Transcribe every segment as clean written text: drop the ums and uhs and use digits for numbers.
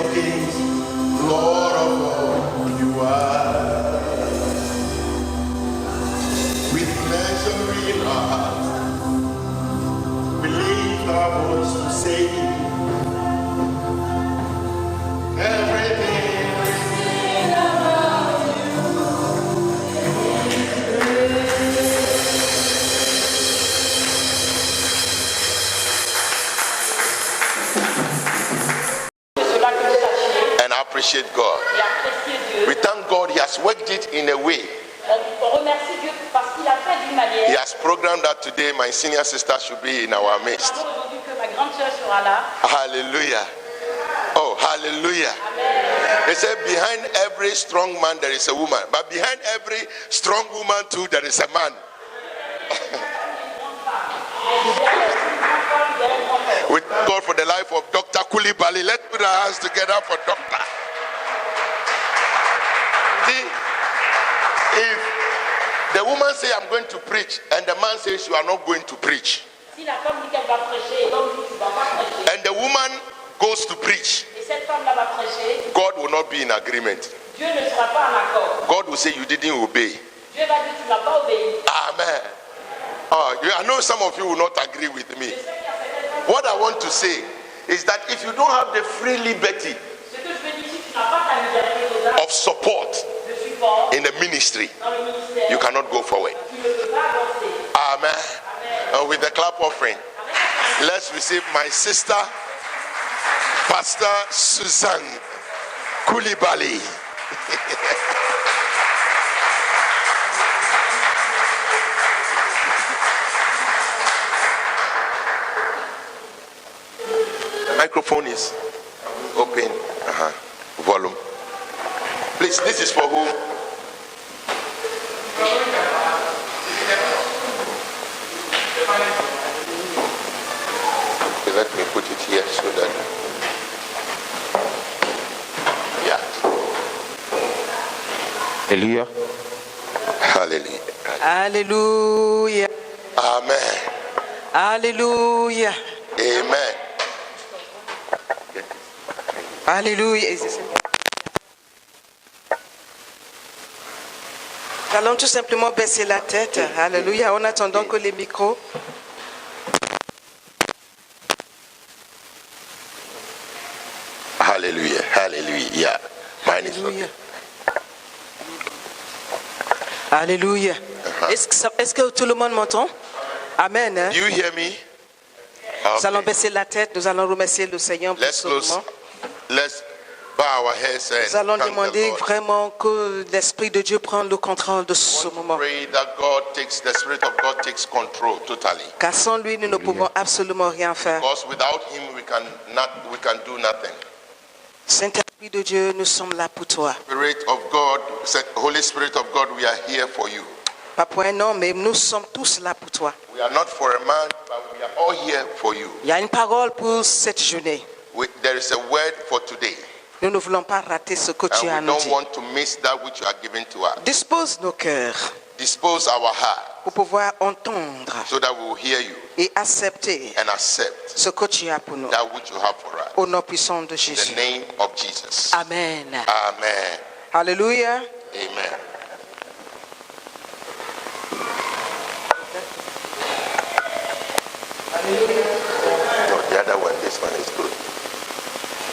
of kings, Lord of all you are. With pleasure in our hearts, we lift our voice to say, everything about you. And I appreciate God. We thank God He has worked it in a way. He has programmed that today my senior sister should be in our midst. Hallelujah. Oh, hallelujah. Amen. They say behind every strong man there is a woman, but behind every strong woman too there is a man. We thank God for the life of Dr. Koulibaly. Let's put our hands together for Doctor. See, if the woman say I'm going to preach and the man says you are not going to preach, and the woman goes to preach, God will not be in agreement. God will say you didn't obey. Amen. I know some of you will not agree with me. What I want to say is that if you don't have the free liberty of support in the ministry, you cannot go forward. Amen. With the clap offering, let's receive my sister, Pastor Susan Koulibaly. The microphone is open. Volume. Please, this is for who? Okay, let me put it here so that. Hallelujah. Hallelujah. Alléluia. Amen. Alléluia. Amen. Alléluia. Allons tout simplement baisser la tête. Alléluia. En attendant que les micros. Hallelujah. Hallelujah. Mine is Alléluia. Alléluia. Est-ce que tout le monde m'entend? Amen. Do you hear me? Nous allons baisser la tête. Nous allons remercier le Seigneur pour ce moment. Let's bow our heads and nous allons thank demander the Lord. vraiment que l'Esprit de Dieu prenne le contrôle de ce moment. Pray that the Spirit of God takes control totally. Car sans lui, nous ne pouvons absolument rien faire. Because without Him, we can do nothing. Saint-Esprit de Dieu, nous sommes là pour toi. Spirit of God, Holy Spirit of God, we are here for you. Pas pour un homme, mais nous sommes tous là pour toi. We are not for a man, but we are all here for you. Il y a une parole pour cette journée. There is a word for today. Nous ne voulons pas rater ce que tu as And we nous don't dit. want to miss that which you are giving to us. Dispose nos cœurs Dispose our heart pour pouvoir entendre so that we will hear you et accepter and accept ce que tu as pour nous. that which you have for us. Au nom puissant de In Jésus. the name of Jesus. Amen. Amen. Alléluia. Amen. No, the other one, this one is good.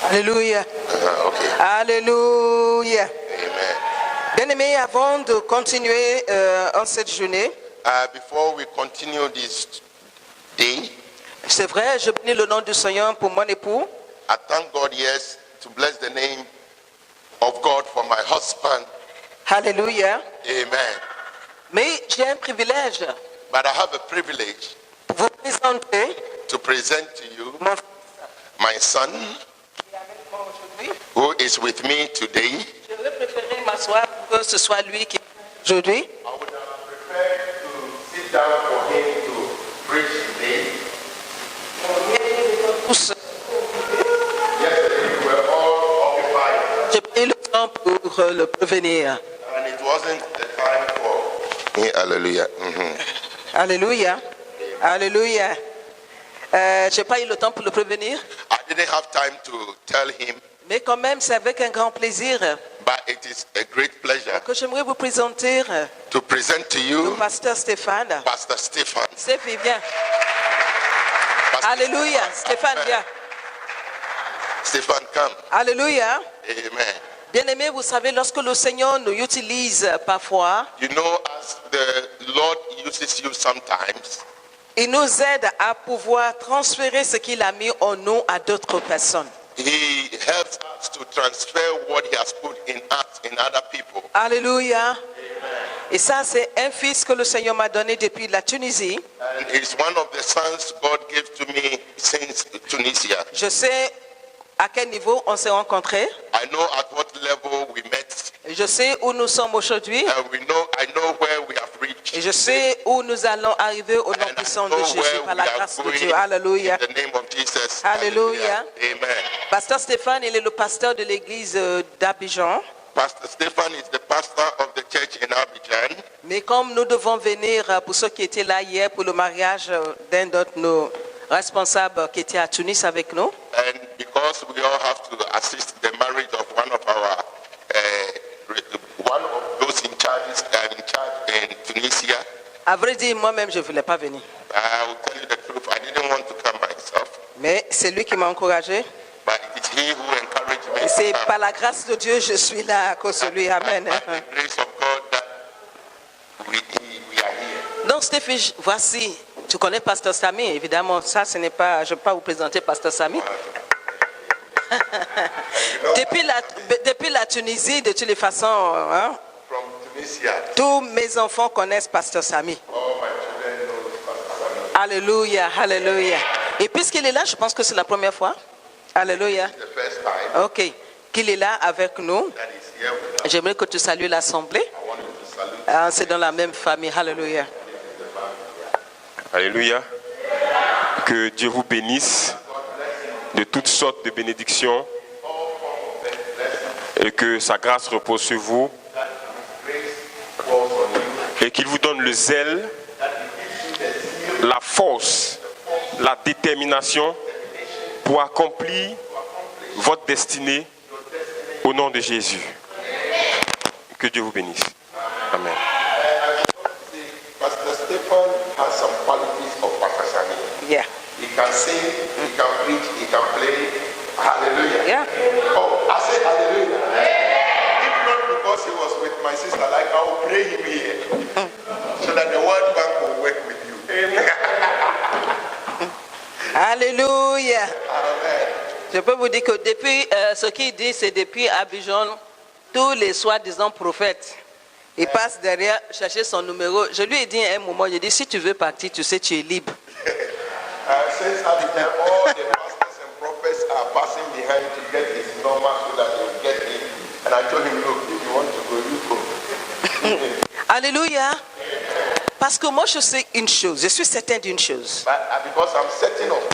Alléluia. Okay. Alléluia. Amen. Bien-aimés, avant de continuer en cette journée, Before we continue this day, c'est vrai, je bénis le nom du Seigneur pour mon époux. I thank God, yes, to bless the name of God for my husband. Alléluia. Amen. Mais j'ai un privilège But I have a privilege pour vous présenter to present to you mon fils my son, qui est avec moi aujourd'hui. who is with me today. Je vais préférer m'asseoir pour que ce soit lui qui aujourd'hui. I would have preferred to sit down for him to preach today. Tous, Yesterday we were all occupied, j'ai pris le temps pour le prévenir. and it wasn't the time for. Yeah, hallelujah. Alléluia. Alléluia. J'ai pas eu le temps pour le prévenir, I didn't have time to tell him, Mais quand même, c'est avec un grand plaisir but it is a great pleasure que j'aimerais vous présenter to present to le you pasteur Stéphane. Pastor Stephen. Stéphane, viens. Pastor Alléluia. Stéphane, viens. Stephen, come. Alléluia. Amen. Bien-aimés, vous savez, lorsque le Seigneur nous utilise parfois, You know, as the Lord uses you sometimes, il nous aide à pouvoir transférer ce qu'il a mis en nous à d'autres personnes. He helps us to transfer what He has put in us, in other people. Alléluia. Et ça, c'est un fils que le Seigneur m'a donné depuis la Tunisie. And it's one of the sons God gave to me since Tunisia. Je sais à quel niveau on s'est rencontrés. I know at what level we met, Je sais où nous sommes aujourd'hui. and I know where we have reached. Et je sais où nous allons arriver au nom And I puissant know de Jésus, where par we la are grâce de going Dieu. Alléluia. in the name of Jesus. Alléluia. Amen. Pasteur Stéphane, il est le pasteur de l'église d'Abidjan. Pastor Stephen is the pastor of the church in Abidjan. Mais comme nous devons venir, pour ceux qui étaient là hier, pour le mariage d'un de nos responsables qui était à Tunis avec nous, And because we all have to assist the marriage of one of those in charge in Tunisia, à vrai dire, moi-même, je ne voulais pas venir. I will tell you the truth. I didn't want to come myself, Mais c'est lui qui m'a encouragé. but it is he who encouraged me Et c'est to come. par la grâce de Dieu, je suis là à cause de lui. Amen. By the grace of God that we are here. Donc, Stéphane, voici, tu connais Pasteur Samy, évidemment. Ça, ce n'est pas, je ne vais pas vous présenter Pasteur Samy. Depuis la Tunisie, de toutes les façons, hein, From Tunisia, tous mes enfants connaissent Pasteur Samy. all my children know Pastor Sami. Alléluia, alléluia. Et puisqu'il est là, je pense que c'est la première fois. Alléluia. The first time Ok. Qu'il est là avec nous. that is here with us, J'aimerais que tu salues l'assemblée. I want you to salute. Ah, c'est dans la même famille. Alléluia. Alléluia. Que Dieu vous bénisse de toutes sortes de bénédictions et que sa grâce repose sur vous et qu'il vous donne le zèle, la force, la détermination pour accomplir votre destinée au nom de Jésus. Que Dieu vous bénisse. Amen. Pastor Stephen has some qualities of Pastor Sami. Yeah. He can sing, he can preach, he can play. Hallelujah. Yeah. Oh, I said hallelujah. If not because he was with my sister, like I will pray him here so that the World Bank will work with you. Alléluia. Amen. Je peux vous dire que depuis, ce qu'il dit, c'est depuis Abidjan, tous les soi-disant prophètes, ils passent derrière chercher son numéro. Je lui ai dit à un moment, je dis, si tu veux partir, tu sais, tu es libre. Since Abidjan, all the pastors and prophets are passing behind to get his number so that they will get him. And I told him, look, if you want to go, you go. Alléluia. Parce que moi, je sais une chose, je suis certain d'une chose. But because I'm certain of one,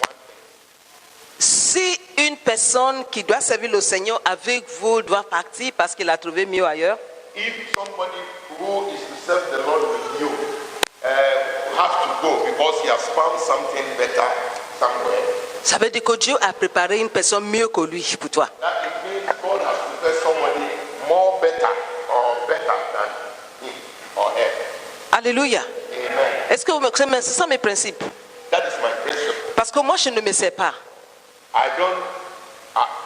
Si une personne qui doit servir le Seigneur avec vous doit partir parce qu'il a trouvé mieux ailleurs, if somebody who is to serve the Lord with you have to go because he has found something better somewhere, ça veut dire que Dieu a préparé une personne mieux que lui pour toi. that it means God has prepared somebody more better or better than him or her. Alléluia. Amen. Est-ce que vous me comprenez? C'est ça mes principes. That is my principle. Parce que moi, je ne me sers pas.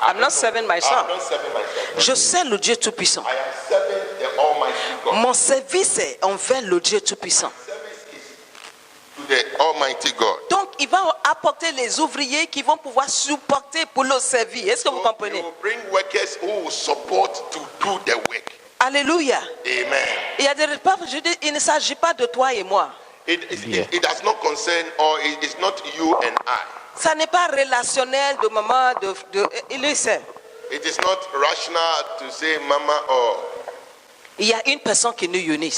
I'm not serving myself. I'm not serving myself. Je sers le Dieu Tout-Puissant. I am serving the Almighty God. Mon service est envers le Dieu Tout-Puissant. Service is to the Almighty God. Donc, il va apporter les ouvriers qui vont pouvoir supporter pour le servir. Est-ce que vous So comprenez? he will bring workers who will support to do the work. Alléluia. Amen. Il y a des repas, je dis, il ne s'agit pas de toi et moi. It does not concern, or it is not you and I. Ça n'est pas relationnel de maman, il le sait. It is not rational to say mama or Il y a une personne qui nous unit.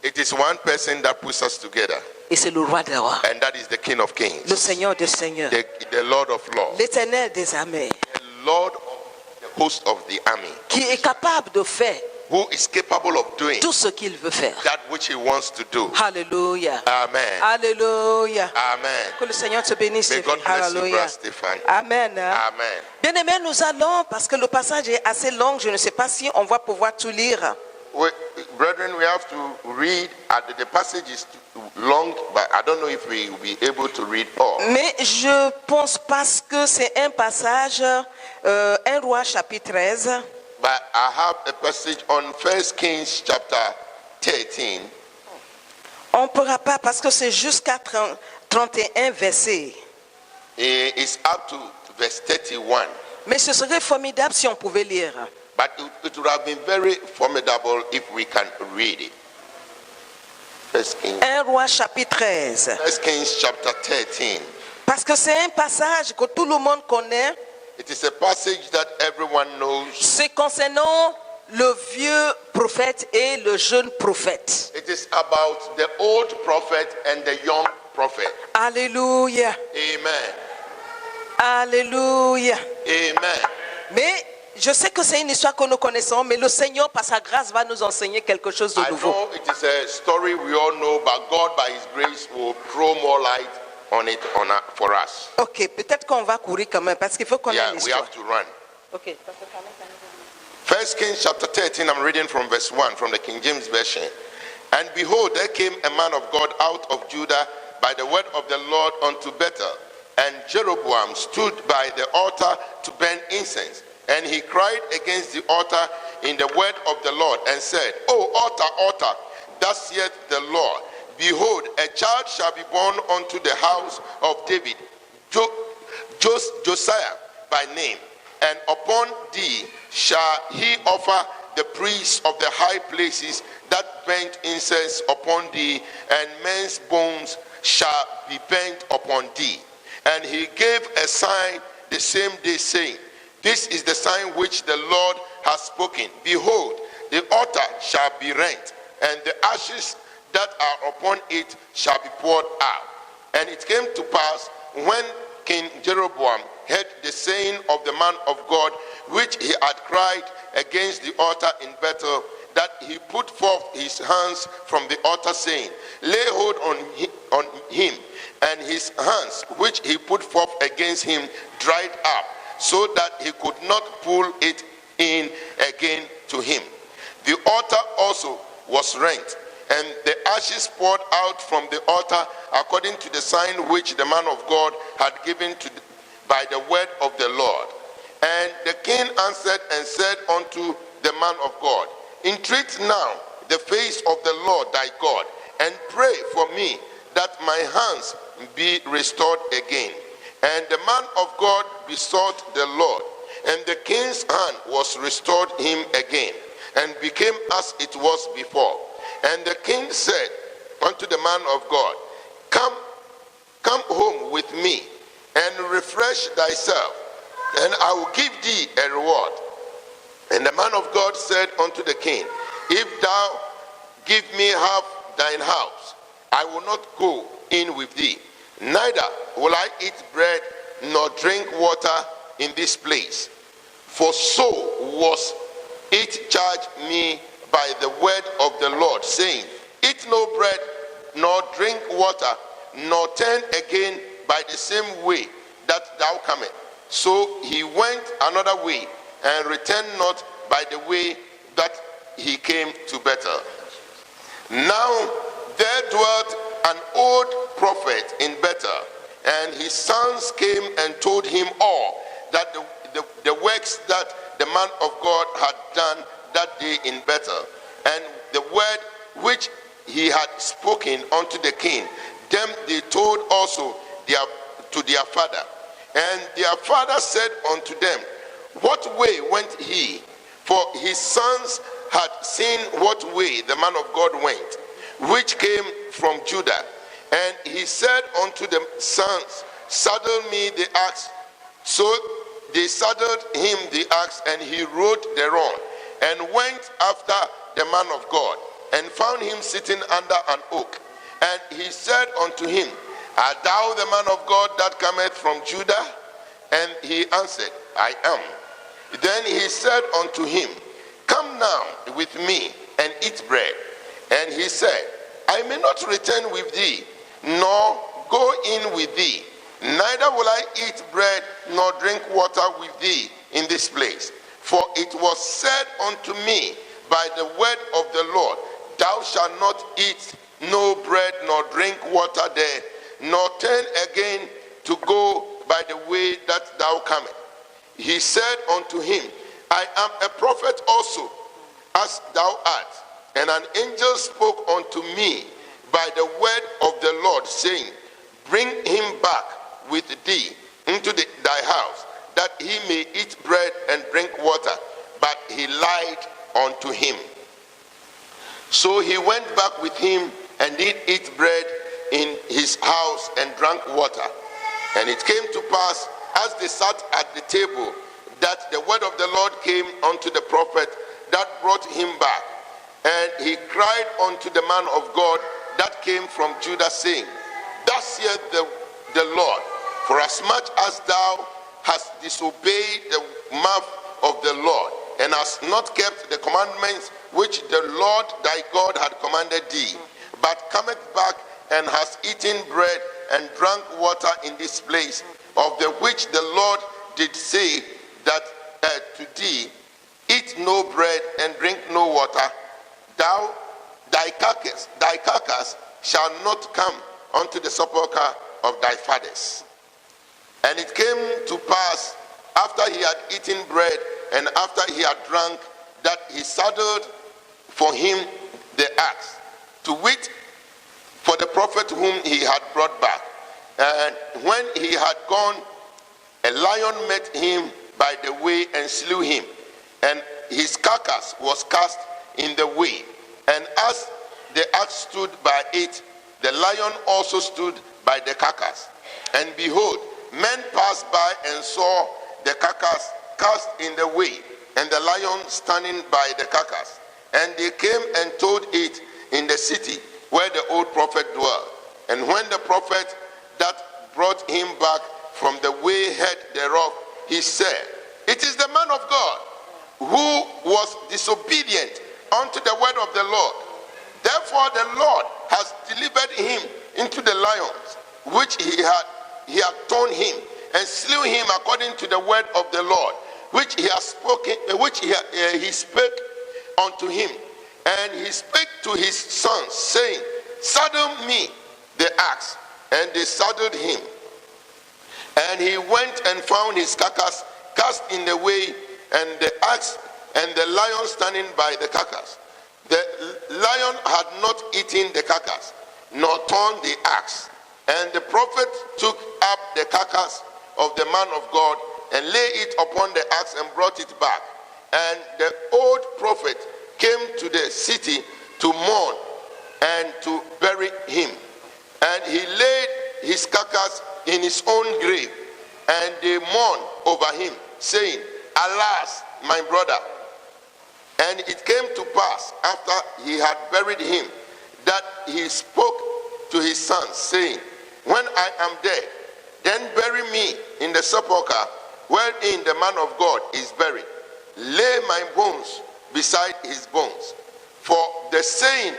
it is one person that puts us together, Et c'est le roi des rois. and that is the King of Le Kings, Seigneur des seigneurs. the Lord of Lords, L'éternel des armées. the Lord of the host of the army, Qui est capable de faire who is capable of doing tout ce qu'il veut faire. that which he wants to do. Alléluia. Amen. Alléluia. Amen. Que le Seigneur te bénisse. May God bless you, Alléluia. Brother Stephen. Amen. Amen. Bien-aimés, nous allons, parce que le passage est assez long, je ne sais pas si on va pouvoir tout lire. Brethren, we have to read. The passage is long, but I don't know if we will be able to read all. Mais je pense parce que c'est un passage, 1 Roi chapitre 13. But I have a passage on 1 Kings chapter 13. On ne pourra pas parce que c'est jusqu'à 31 versets. It's up to verse 31. Mais ce serait formidable si on pouvait lire. But it would have been very formidable if we can read it. 1 Kings, 1 Roi chapitre 13. 1 Kings chapter 13. Parce que c'est un passage que tout le monde connaît. It is a passage that everyone knows. C'est concernant le vieux prophète et le jeune prophète. It is about the old prophet and the young prophet. Alléluia. Amen. Alléluia. Amen. Mais je sais que c'est une histoire que nous connaissons, mais le Seigneur, par sa grâce, va nous enseigner quelque chose de I nouveau. know it is a story we all know, but God, by His grace, will throw more light on it for us. Ok, peut-être qu'on va courir quand même, parce qu'il faut qu'on ait Yeah, we l'histoire. have to run. Ok. 1 Kings chapter 13, I'm reading from verse 1 from the King James Version. And behold, there came a man of God out of Judah by the word of the Lord unto Bethel. And Jeroboam stood by the altar to burn incense. And he cried against the altar in the word of the Lord and said, O altar, altar, thus saith the Lord, behold, a child shall be born unto the house of David, Josiah by name. And upon thee shall he offer the priests of the high places that burnt incense upon thee, and men's bones shall be burnt upon thee. And he gave a sign the same day, saying, This is the sign which the Lord has spoken. Behold, the altar shall be rent, and the ashes that are upon it shall be poured out. And it came to pass, when King Jeroboam heard the saying of the man of God, which he had cried against the altar in Bethel, that he put forth his hands from the altar, saying, Lay hold on him. And his hands, which he put forth against him, dried up, so that he could not pull it in again to him. The altar also was rent, and the ashes poured out from the altar, according to the sign which the man of God had given by the word of the Lord. And the king answered and said unto the man of God, Entreat now the face of the Lord thy God, and pray for me that my hands be restored again. And the man of God besought the Lord, and the king's hand was restored him again, and became as it was before. And the king said unto the man of God, Come home with me, and refresh thyself, and I will give thee a reward. And the man of God said unto the king, If thou give me half thine house, I will not go in with thee, neither will I eat bread nor drink water in this place. For so was it charged me by the word of the Lord, saying, Eat no bread nor drink water, nor turn again by the same way that thou comest. So he went another way, and returned not by the way that he came to Bethel. Now there dwelt an old prophet in Bethel, and his sons came and told him all that the works that the man of God had done that day in Bethel, and the word which he had spoken unto the king. Them they told also to their father. And their father said unto them, What way went he? For his sons had seen what way the man of God went, which came from Judah. And he said unto the sons, Saddle me the axe. So they saddled him the axe, and he rode thereon, and went after the man of God, and found him sitting under an oak. And he said unto him, Art thou the man of God that cometh from Judah? And he answered, I am. Then he said unto him, Come now with me and eat bread. And he said, I may not return with thee, nor go in with thee. Neither will I eat bread nor drink water with thee in this place. For it was said unto me by the word of the Lord, thou shalt not eat no bread nor drink water there, nor turn again to go by the way that thou comest. He said unto him, I am a prophet also, as thou art. And an angel spoke unto me by the word of the Lord, saying, bring him back with thee into thy house, that he may eat bread and drink water. But he lied unto him. So he went back with him and did eat bread in his house and drank water. And it came to pass, as they sat at the table, that the word of the Lord came unto the prophet that brought him back. And he cried unto the man of God that came from Judah, saying, thus saith the Lord, for as much as thou hast disobeyed the mouth of the Lord, and hast not kept the commandments which the Lord thy God had commanded thee, but cometh back and hast eaten bread and drank water in this place, of the which the Lord did say that to thee, eat no bread and drink no water, thy carcass shall not come unto the sepulchre of thy fathers. And it came to pass, after he had eaten bread and after he had drunk, that he saddled for him the axe, to wit, for the prophet whom he had brought back. And when he had gone, a lion met him by the way and slew him, and his carcass was cast in the way. And as the axe stood by it, the lion also stood by the carcass. And behold, men passed by and saw the carcass cast in the way, and the lion standing by the carcass. And they came and told it in the city where the old prophet dwelt. And when the prophet that brought him back from the way heard thereof, he said, it is the man of God who was disobedient unto the word of the Lord. Therefore the Lord has delivered him into the lions, which he had torn him, and slew him according to the word of the Lord, which he has spoken, which he spake unto him. And he spake to his sons, saying, saddle me the axe. And they saddled him. And he went and found his carcass cast in the way, and the axe and the lion standing by the carcass. The lion had not eaten the carcass, nor torn the axe. And the prophet took up the carcass of the man of God and lay it upon the axe and brought it back. And the old prophet came to the city to mourn and to bury him. And he laid his carcass in his own grave, and they mourned over him, saying, alas, my brother. And it came to pass, after he had buried him, that he spoke to his sons, saying, when I am dead, then bury me in the sepulchre wherein the man of God is buried. Lay my bones beside his bones. For the saying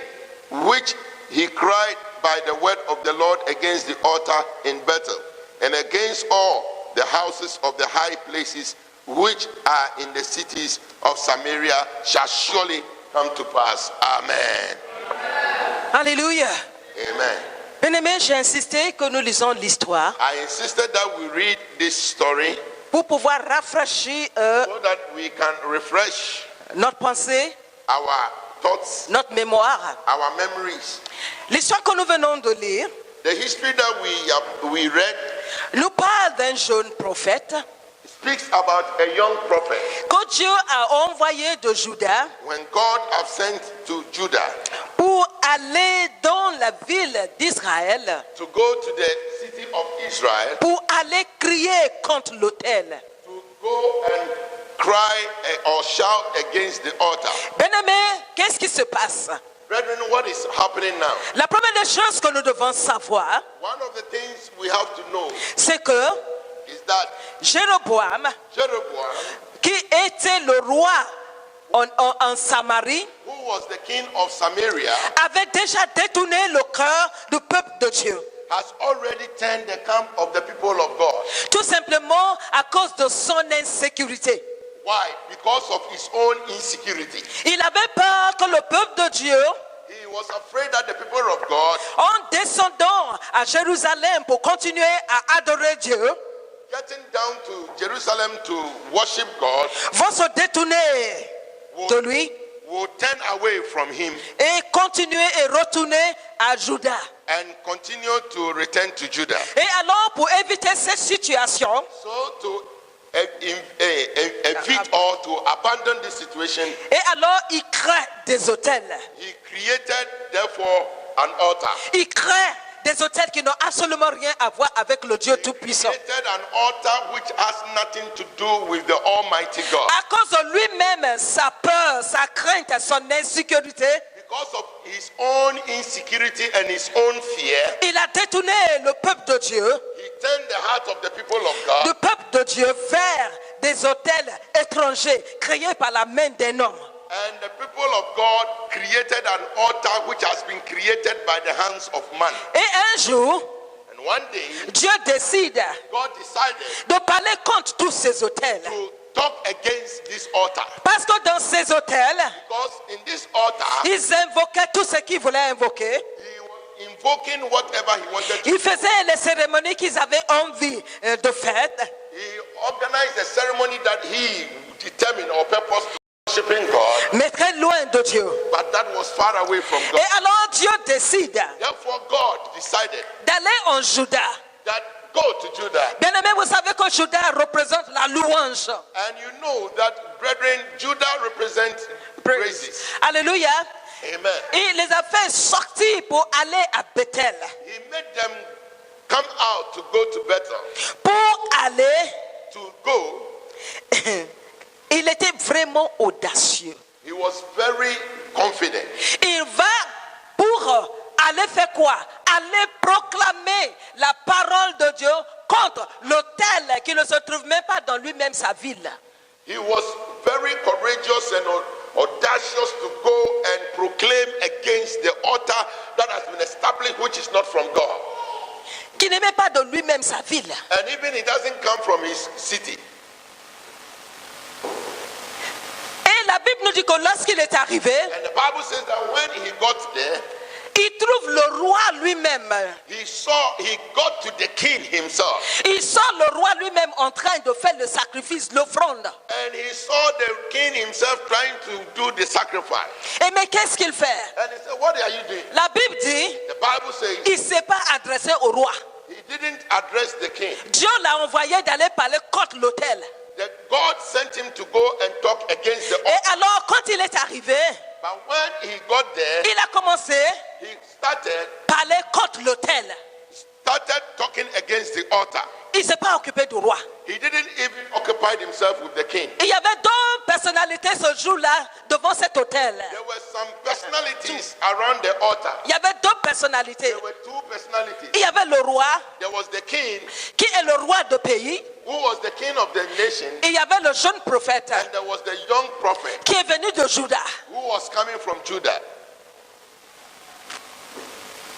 which he cried by the word of the Lord against the altar in Bethel, and against all the houses of the high places which are in the cities of Samaria, shall surely come to pass. Amen. Alléluia. Amen. Bien-aimés, j'ai insisté que nous lisons l'histoire I insisted that we read this story pour pouvoir rafraîchir so that we can refresh notre pensée, our thoughts, notre mémoire. our memories. L'histoire que nous venons de lire The history that we read nous parle d'un jeune prophète speaks about a young prophet que Dieu a envoyé de Juda when God have sent to Judah pour aller dans la ville d'Israël, to go to the city of Israel, pour aller crier contre l'autel. to go and cry or shout against the altar. Bien-aimés, qu'est-ce qui se passe? Brethren, what is happening now? La première des choses que nous devons savoir, One of the things we have to know c'est que is that Jéroboam, Jeroboam, qui était le roi en Samarie, who was the king of Samaria, avait déjà détourné le cœur du peuple de Dieu. has already turned the camp of the people of God. Tout simplement à cause de son insécurité. Why? Because of his own insecurity. Il avait peur que le peuple de Dieu, He was afraid that the people of God, en descendant à Jérusalem pour continuer à adorer Dieu, getting down to Jerusalem to worship God, vont se détourner de lui will turn away from him et continuer et retourner à Juda. and continue to return to Judah. Et alors, pour éviter cette situation, So to evit or to abandon this situation, et alors il crée des hôtels. he created therefore an altar. Il crée des hôtels qui n'ont absolument rien à voir avec le Dieu Tout-Puissant. Created an altar which has nothing to do with the Almighty God. À cause de lui-même, sa peur, sa crainte, son insécurité, Because of his own insecurity and his own fear, il a détourné le peuple de Dieu, he turned the heart of the people of God le peuple de Dieu vers des hôtels étrangers créés par la main d'un homme. and the people of God created an altar which has been created by the hands of man. Et un jour, And one day, Dieu décide God decided de parler contre tous ces hôtels. to talk against this altar. Parce que dans ces hôtels, Because in this altar, ils invoquaient tout ce qu'ils voulaient invoquer. he was invoking whatever he wanted to. Ils faisaient les cérémonies qu'ils avaient envie de faire. He organized a ceremony that he determined or purposed to worshiping God, Mais très loin de Dieu. but that was far away from God. Et alors Dieu décide Therefore, God decided d'aller en Juda. that go to Judah. Bien aimé, vous savez que Juda représente la louange. And you know that, brethren, Judah represents praises. Alléluia. Amen. Il les a fait sortir pour aller à Bethel. He made them come out to go to Bethel. Pour aller, To go, il était vraiment audacieux. he was very confident. Il va pour aller faire quoi? Aller proclamer la parole de Dieu contre l'autel qui ne se trouve même pas dans lui-même sa ville. He was very courageous and audacious to go and proclaim against the altar that has been established, which is not from God. Qui n'est même pas de lui-même sa ville. And even it doesn't come from his city. Et la Bible nous dit que lorsqu'il est arrivé, And the Bible says that when he got there, il trouve le roi lui-même. he got to the king himself. Il sent le roi lui-même en train de faire le sacrifice, l'offrande. And he saw the king himself trying to do the sacrifice. Et mais qu'est-ce qu'il fait? And he said, what are you doing? La Bible dit, The Bible says il ne s'est pas adressé au roi. he didn't address the king. Dieu l'a envoyé d'aller parler contre l'autel. That God sent him to go and talk against the Et altar. alors, quand il est arrivé, But when he got there, il a commencé he started à parler contre l'autel. talking against the altar. Il ne s'est pas occupé du roi. He didn't even occupy himself with the king. Il y avait deux personnalités ce jour-là devant cet autel. There were some personalities around the altar. Il y avait deux personnalités. There were two personalities. Il y avait le roi, There was the king, qui est le roi du pays. who was the king of the nation, Et il y avait le jeune prophète, and there was the young prophet, qui est venu de Juda. who was coming from Judah.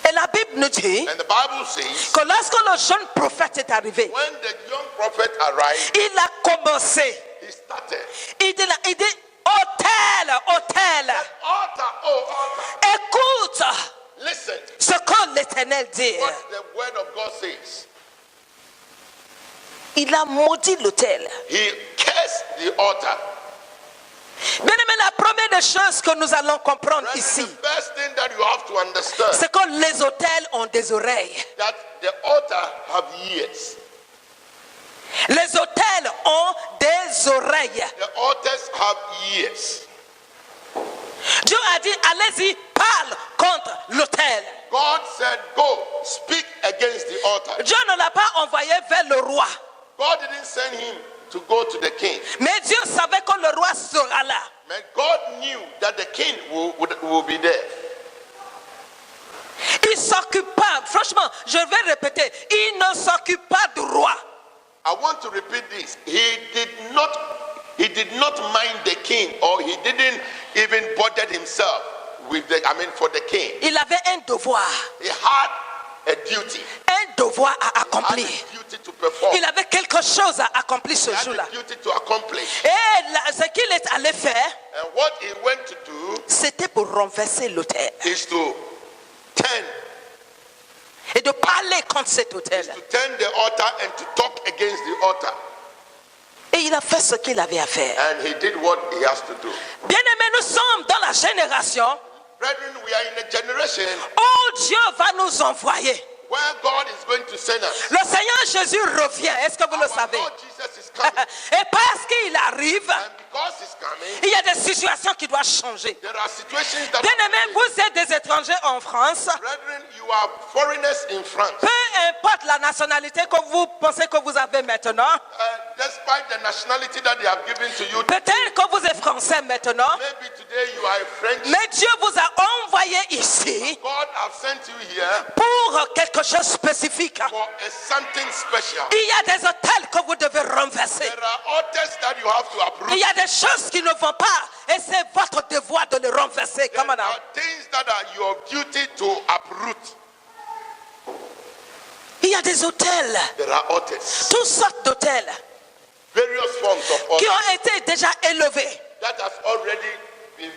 Et la Bible nous dit And the Bible says, que lorsque le jeune prophète est arrivé, when the young prophet arrived, il a commencé. he started. Il dit, autel, autel, Altar, oh altar, écoute listen ce que l'Éternel dit. what the word of God says. Il a maudit l'autel. He cursed the altar. Bien aimé, la première des choses que nous allons comprendre Friends, ici, the first thing that you have to understand, c'est que les autels ont des oreilles. that the altar have ears. Les autels ont des oreilles. The altars have ears. Dieu a dit, allez-y, parle contre l'autel. God said, go, speak against the altar. Dieu ne l'a pas envoyé vers le roi. God didn't send him to go to the king. Mais Dieu savait que le roi sera là. But God knew that the king will be there. Il ne s'occupe pas, franchement, je vais répéter, il ne s'occupe pas du roi. I want to repeat this. He did not mind the king, or he didn't even bother himself with for the king. Il avait un devoir. He had a duty. Un devoir à He had accomplir. a duty to perform. Il avait quelque chose à accomplir ce He had jour-là. a duty to accomplish. Et ce qu'il est allé faire, And what he went to do c'était pour renverser l'autel. is to turn Et de parler contre cet autel. the altar and to talk against the altar. Et il a fait ce qu'il avait à faire. And he did what he has to do. Bien-aimés, nous sommes dans la génération Brethren, we are in a generation où Dieu va nous envoyer. where God is going to send us. Le Seigneur Jésus revient. Est-ce que vous le Our savez? Lord Jesus is coming. Et parce qu'il arrive, And because he's coming, il y a des situations qui doivent changer. there are situations that Bien-aimés, vous êtes des étrangers en France. brethren, you are foreigners in France. Peu importe la nationalité que vous pensez que vous avez maintenant, Despite the nationality that they have given to you, peut-être que vous êtes français maintenant, maybe today you are a French. mais Dieu vous a envoyé ici God have sent you here pour quelque chose de spécifique. for something special. Il y a des hôtels que vous devez renverser. There are altars that you have to uproot. Il y a des choses qui ne vont pas et c'est votre devoir de les renverser. There Come on now. are things that are your duty to uproot. Il y a des hôtels, There are altars, toutes sortes d'hôtels various forms of qui altars ont été déjà élevés that have already been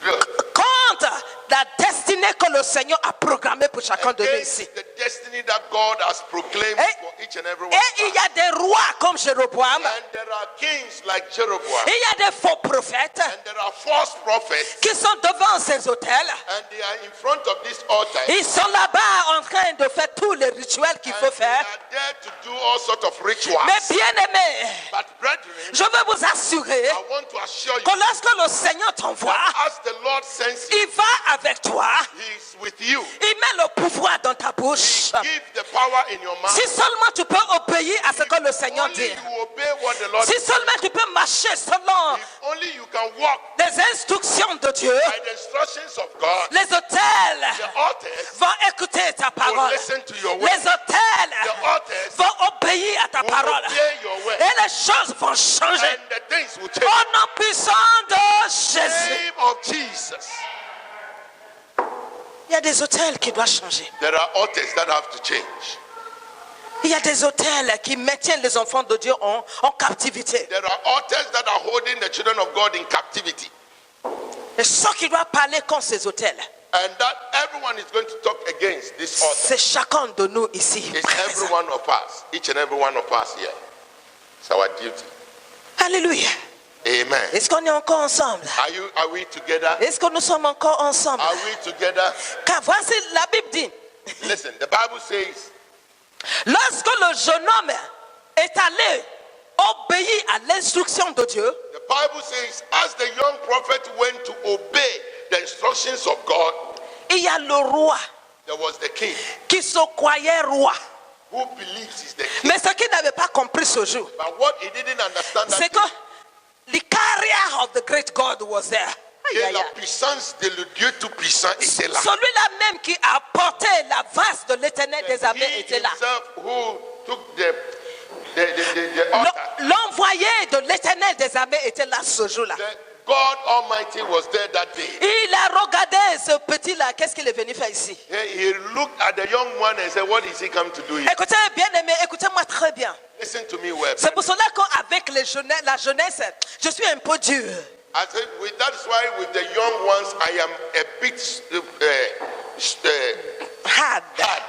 built contre la destinée que le Seigneur a programmée pour chacun de nous ici. against the destiny that God has proclaimed Et- for each and every one. Et il y a des rois comme Jéroboam, And there are kings like Jeroboam, il y a des faux prophètes and there are false prophets, qui sont devant ces hôtels. and they are in front of this altar. Ils sont là-bas en train de faire tous les rituels qu'il faut And they faire. are there to do all sorts of rituals. Mais bien aimé, But brethren, je veux vous assurer I want to assure you que lorsque le Seigneur t'envoie, that as the Lord sends you, il va avec toi. He is with you. Il met le pouvoir dans ta bouche. Give the power in your mouth. Si seulement tu peux obéir à ce que le Seigneur Only dit. you obey what the Lord Si seulement tu peux marcher selon If only you can walk les instructions de Dieu, by the instructions of God. les hôtels The altars vont écouter ta will parole. listen to your word. Les hôtels The altars vont obéir à ta will parole. obey your word. Et les choses vont changer. And the things will change. Au nom puissant de In Jésus. the name of Jesus. Il y a des hôtels qui doivent changer. There are altars that have to change. Il y a des hôtels qui maintiennent les enfants de Dieu en captivité. There are altars that are holding the children of God in captivity. Et ceux qui doivent parler contre ces hôtels, And that everyone is going to talk against this altar. c'est chacun de nous ici. It's every one of us, each and every one of us here. It's our duty. Alléluia. Amen. Est-ce qu'on est encore ensemble? Are we together? Est-ce que nous sommes encore ensemble? Are we together? Car voici, la Bible dit, Listen, the Bible says, lorsque le jeune homme est allé obéir à l'instruction de Dieu, the Bible says, as the young prophet went to obey the instructions of God, il y a le roi there was the king qui se croyait roi. who believes he's the king. Mais ce qu'il n'avait pas compris ce jour, But what he didn't understand c'est that que the carrier of the great God was there. Aïe, aïe, la aïe. puissance de le Dieu tout-puissant était là. Celui-là même qui a porté la vase de l'éternel des armées He était là. himself who took the altar. L'envoyé de l'éternel des armées était là ce jour-là. The God Almighty was there that day. Il a regardé ce petit-là. Qu'est-ce qu'il est venu faire ici? He looked at the young one and said, what is he come to do here? Écoutez, bien aimé, écoutez-moi très bien. Listen to me well. C'est pour cela qu'avec la jeunesse, je suis un peu dur. I said, that's why with the young ones, I am a bit Hard. hard.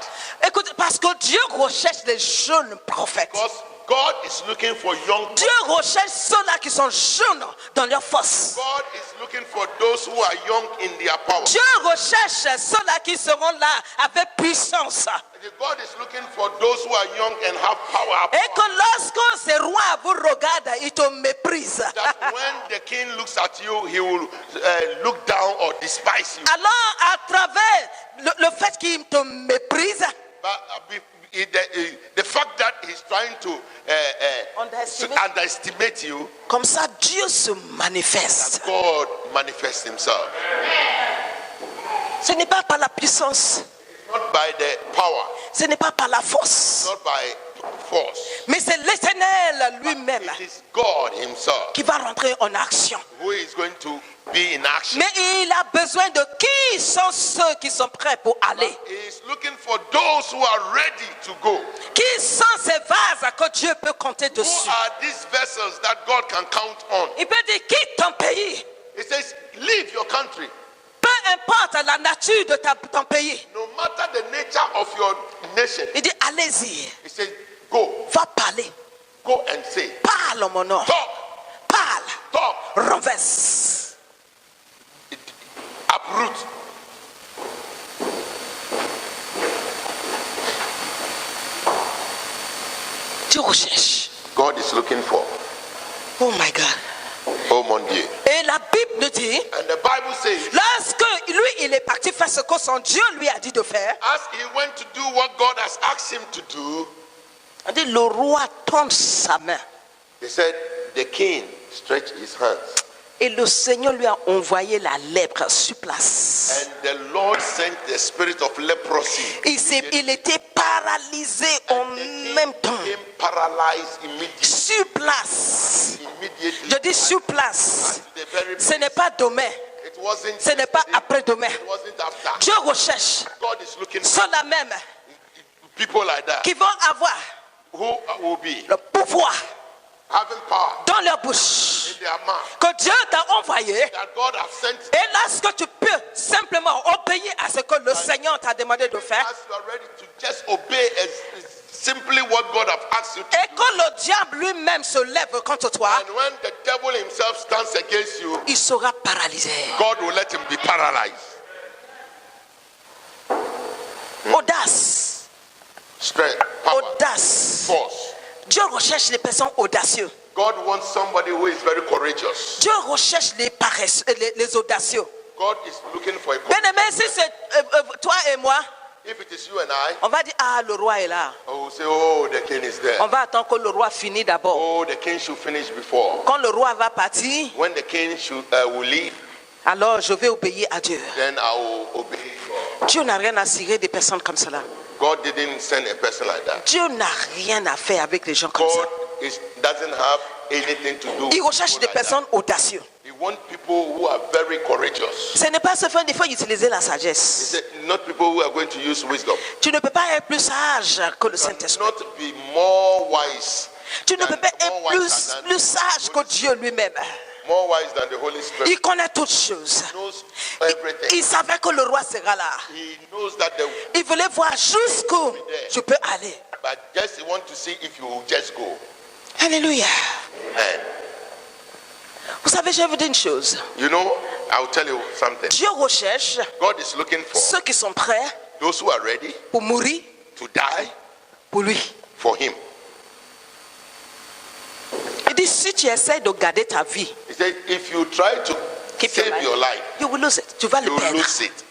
Écoute, parce que Dieu recherche les jeunes prophètes. Because God is looking for young. Dieu recherche ceux-là qui sont jeunes dans leur force. God is looking for those who are young in their power. Dieu recherche ceux-là qui seront là avec puissance. God is looking for those who are young and have power. Et que lorsque ces rois vous regardent, ils te méprisent. That when the king looks at you, he will look down or despise you. Alors, à travers le fait qu'il te méprise, But the fact that he's trying to underestimate you, comme ça, Dieu se manifeste. God manifests himself. Ce n'est pas par la puissance, Not by the power, ce n'est pas par la force, not by force. mais c'est l'Éternel lui-même It is God himself qui va rentrer en action. who is going to be in action. Mais il a besoin de qui sont ceux qui sont prêts pour aller. He is looking for those who are ready to go. Qui sont ces vases que Dieu peut compter Who dessus? are these vessels that God can count on? Il peut dire quitte ton pays. He says, leave your country. Peu importe la nature de ton pays. No matter the nature of your nation. Il dit allez-y. He says, go. Va parler. Go and say. Parle mon nom. Talk. Parle. Talk. Renverse. Uproot. Tu recherches. God is looking for. Oh my God. Oh mon Dieu. Et la Bible nous dit, And the Bible says, lorsque lui il est parti faire ce que son Dieu lui a dit de faire, as he went to do what God has asked him to do, on dit le roi tend sa main. he said, the king stretched his hands. Et le Seigneur lui a envoyé la lèpre sur place. And the Lord sent the spirit of leprosy. Il était paralysé en même temps. Became paralyzed immediately. Sur place. Immediately. Je dis sur place. The very Ce n'est pas demain. It wasn't. Ce n'est pas après-demain. It wasn't after. Dieu recherche God is looking for ceux-là même people like that qui vont avoir who will be le pouvoir having power dans leur bouche. in their mouth. Que Dieu t'a envoyé. That God has sent. Et lorsque tu peux simplement obéir à ce que le Seigneur t'a demandé de faire, As you are ready to just obey as simply what God has asked you to et do. que le diable lui-même se lève contre toi, And when the devil himself stands against you, il sera paralysé. God will let him be paralyzed. Audace. Strength, power, Audace. force. Dieu recherche les personnes audacieuses. God wants somebody who is very courageous. Dieu recherche les paresseux, les audacieux. God is looking for a Bien-aimé, si c'est toi et moi, If it is you and I, on va dire, ah, le roi est là. I will say, oh, the king is there. On va attendre que le roi finisse d'abord. Oh, the king should finish before. Quand le roi va partir, When the king will leave, alors je vais obéir à Dieu. then I will obey God. Dieu n'a rien à cirer des personnes comme cela. God didn't send a person like that. Dieu n'a rien à faire avec les gens comme God ça. doesn't have anything to do with Il recherche people des like personnes audacieuses. that. He wants people who are very courageous. Ce n'est pas seulement des fois utiliser la He sagesse. said, not people who are going to use wisdom. Tu ne peux pas être plus sage que le You Saint-Esprit. cannot be more wise. Tu ne peux pas être more wiser than plus sage que Dieu lui-même. More wise than the Holy Spirit. Il connaît toutes choses. He knows everything. Il savait que le roi sera là. He knows that the Il voulait voir jusqu'où tu peux aller. but just he want to see if you will just go. Alléluia. And Vous savez, je vais vous dire une chose. you know, I'll tell you something. Dieu recherche God is looking for ceux qui sont prêts those who are ready pour mourir to die pour lui. for him. Il dit, si tu essaies de garder ta vie, He said, if you try to keep save your life, you will lose it. Tu vas le you will perdre. lose it.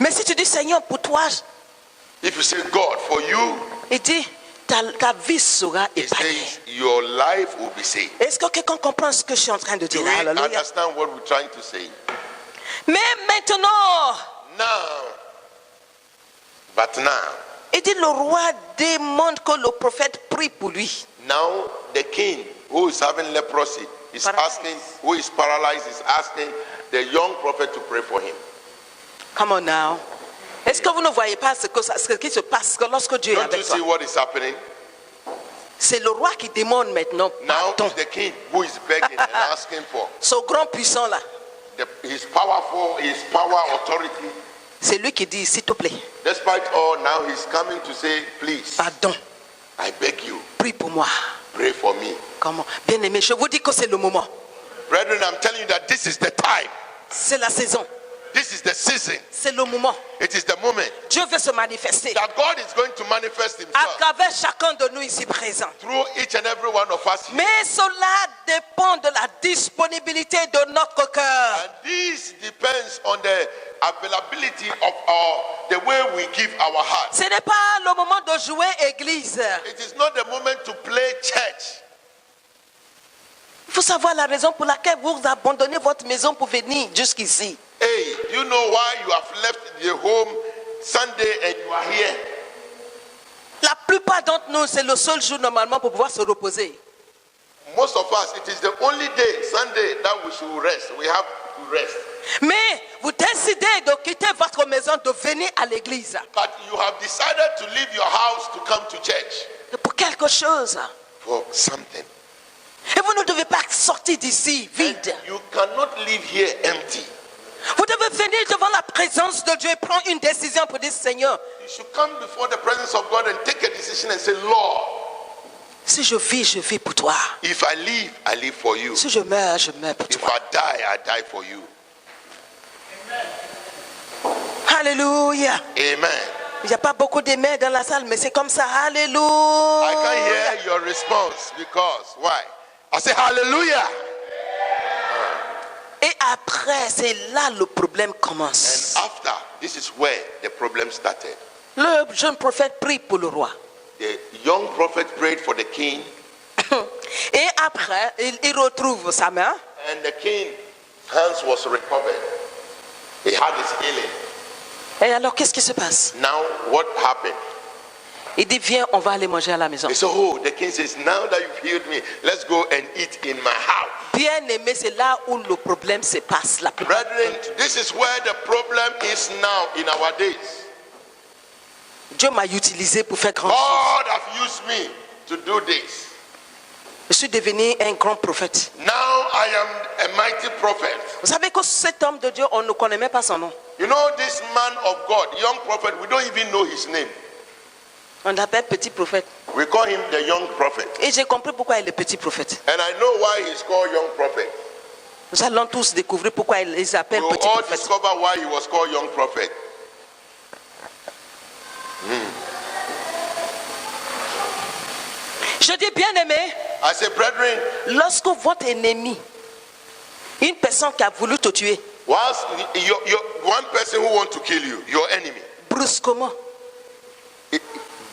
Mais si tu dis, Seigneur, pour toi, If you say, God, for you, il dit, ta vie sera he épargnée. says, your life will be saved. Est-ce que quelqu'un comprend ce que je suis en train de Do dire we là? Alléluia. understand what we're trying to say? Mais maintenant, But now, il dit, le roi demande que le prophète prie pour lui. now the king who is having leprosy is Paralyzed. asking, who is paralyzed, is asking the young prophet to pray for him. Come on now. Est-ce que vous ne voyez pas ce qui se passe que lorsque Dieu est Don't you avec toi? see what is happening? C'est le roi qui demande maintenant Now pardon. it's the king who is begging and asking for Ce grand puissant là, his powerful, his power, authority. c'est lui qui dit, s'il te plaît, Despite all, now he's coming to say, please, pardon, I beg you, prie pour moi. pray for me. Comment? Bien aimé, je vous dis que c'est le moment. Brethren, I'm telling you that this is the time. C'est la saison. This is the season. C'est le moment. It is the moment Dieu veut se manifester that God is going to manifest à himself travers chacun de nous ici présents. through each and every one of us here. Mais cela dépend de la disponibilité de notre cœur. And this depends on the availability of the way we give our heart. Ce n'est pas le moment de jouer église. It is not the moment to play church. Il faut savoir la raison pour laquelle vous abandonnez votre maison pour venir jusqu'ici. Hey, do you know why you have left the home Sunday and you are here? La plupart d'entre nous, c'est le seul jour normalement pour pouvoir se reposer. most of us, it is the only day, Sunday, that we should rest. We have to rest. Mais vous décidez de quitter votre maison, de venir à l'église. But you have decided to leave your house to come to church Pour quelque chose. for something. Et vous ne devez pas sortir d'ici vide. You cannot live here empty. Vous devez venir devant la présence de Dieu et prendre une décision pour dire, Seigneur, You should come before the presence of God and take a decision and say, Lord, si je vis pour toi. if I live for you. Si je meurs pour If toi. I die for you. Alléluia. Amen. Il n'y a pas beaucoup d'aimants dans la salle, mais c'est comme ça. Alléluia. I can hear your response because why? I say hallelujah. Et après, c'est là le problème commence. And after, this is where the problem started. Le jeune prophète prie pour le roi. The young prophet prayed for the king, Et après, il retrouve sa main. and the king's hands was recovered. He had his healing. Et alors, qu'est-ce qui se passe? Now, what happened? Il dit, viens, on va aller manger à la maison. He said, oh, the king says, now that you've healed me, let's go and eat in my house. Bien aimé, c'est là où le problème se passe. La plupart. Brethren, this is where the problem is now in our days. Dieu m'a utilisé pour faire grand chose. God have used me to do this. Je suis devenu un grand prophète. Now I am a mighty prophet. Vous savez que cet homme de Dieu, on ne connaît même pas son nom. You know, this man of God, young prophet, we don't even know his name. On l'appelle petit prophète. We call him the young prophet. Et j'ai compris pourquoi il est petit prophète. And I know why he's called young prophet. Nous allons tous découvrir pourquoi ils We s'appellent will petit all prophète. discover why he was called young prophet. Je dis bien aimé, I say, brethren, lorsque votre ennemi, une personne qui a voulu te tuer, whilst one person who wants to kill you, your enemy, brusquement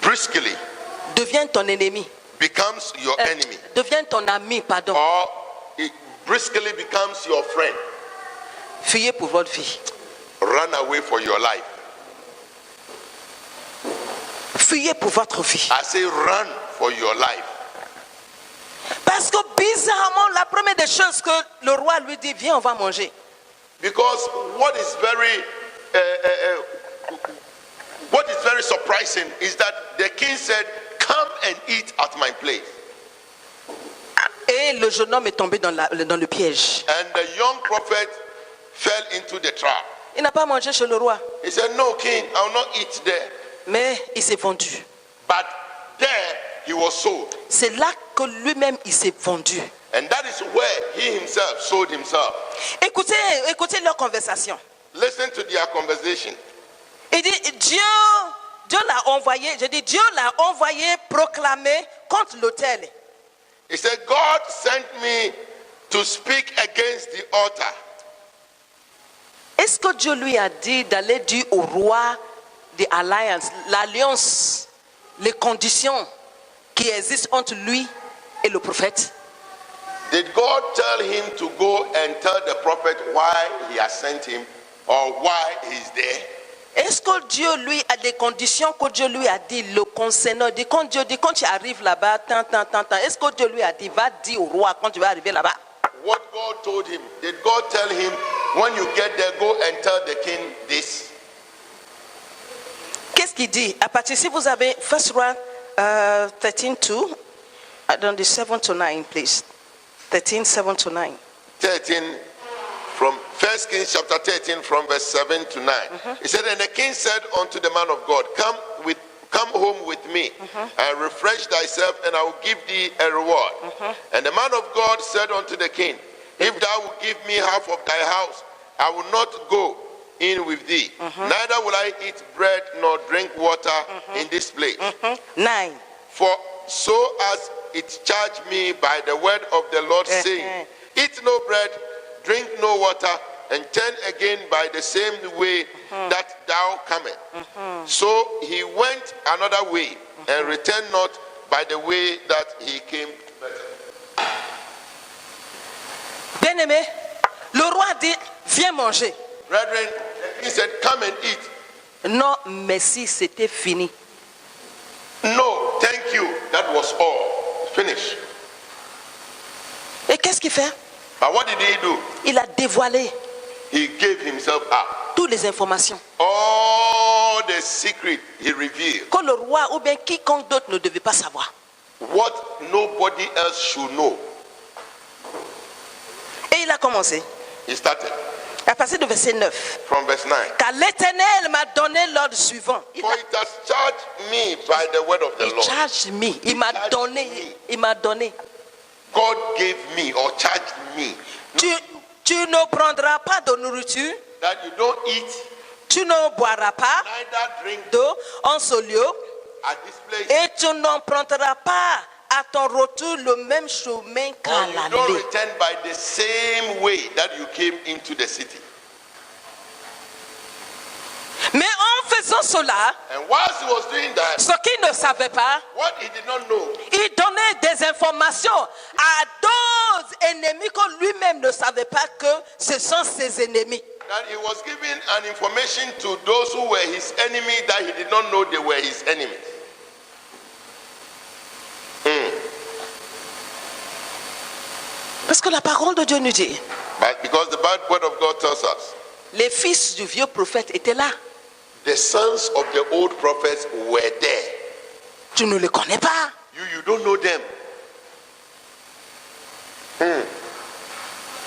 briskly devient ton ennemi, becomes your enemy, devient ton ami, pardon, or it briskly becomes your friend, fuyez pour votre vie. run away for your life. Fuyez pour votre vie. I say, run for your life. Parce que bizarrement, la première des choses que le roi lui dit, viens, on va manger. Because what is very surprising is that the king said, come and eat at my place. Et le jeune homme est tombé dans le piège. And the young prophet fell into the trap. Il n'a pas mangé chez le roi, He said, no, king, I will not eat there. mais il s'est vendu. But there he was sold. C'est là que lui-même, il s'est vendu. And that is where he himself sold himself. Écoutez leur conversation. Listen to their conversation. Il dit, Dieu l'a envoyé, Dieu l'a envoyé proclamer contre l'autel. He said, God sent me to speak against the altar. Est-ce que Dieu lui a dit d'aller dire au roi de l'alliance, les conditions qui existent entre lui et le prophète? Did God tell him to go and tell the prophet why he has sent him or why he's there? Est-ce que Dieu lui a des conditions que Dieu lui a dit le concernant? Quand Dieu dit, quand tu arrives là-bas, est-ce que Dieu lui a dit, va dire au roi quand tu vas arriver là-bas? What God told him, did God tell him, when you get there, go and tell the king this? Qu'est-ce qu'il dit? À partir, si vous avez First Roi 13:2, dans the 7 to 9, please. 13, 7 to 9. 13 from 1 Kings chapter 13 from verse 7 to 9. He said, and the king said unto the man of God, come home with me and refresh thyself, and I will give thee a reward. And the man of God said unto the king, if thou wilt give me half of thy house, I will not go in with thee. Neither will I eat bread nor drink water in this place. 9. For so as it charged me by the word of the Lord, saying, eat no bread, drink no water, and turn again by the same way that thou comest. So he went another way and returned not by the way that he came. Bien-aimé, le roi dit, viens manger. Brethren, he said, come and eat. Non, merci, c'était fini. No, thank you. That was all. Finish. qu'est-ce qu'il fait? But what did he do? Il a dévoilé He gave himself up. toutes les informations All the secret he revealed. que le roi ou bien quiconque d'autre ne devait pas savoir. What nobody else should know. Et il a commencé He started à partir du verset 9. from verse 9. Car l'Éternel m'a donné l'ordre suivant. For it has charged me by the word of the Il Lord. charge me. Il m'a charged donné. me. Il m'a donné. God gave me or charged me Tu ne prendras pas de nourriture. that you don't eat, Tu ne boiras pas neither drink d'eau en ce lieu. at this place. Et tu n'emprunteras pas à ton retour le même chemin qu'à Or you don't l'aller. return by the same way that you came into the city. Mais en faisant cela, And whilst he was doing that, ce qu'il ne savait pas, what he did not know, il donnait des informations à d'autres ennemis que lui-même ne savait pas que ce sont ses ennemis. that he was giving an information to those who were his enemy that he did not know they were his enemies. Parce que la parole de Dieu nous dit, But because the bad word of God tells us, les fils du vieux prophète étaient là. the sons of the old prophets were there. Tu ne les connais pas. You don't know them.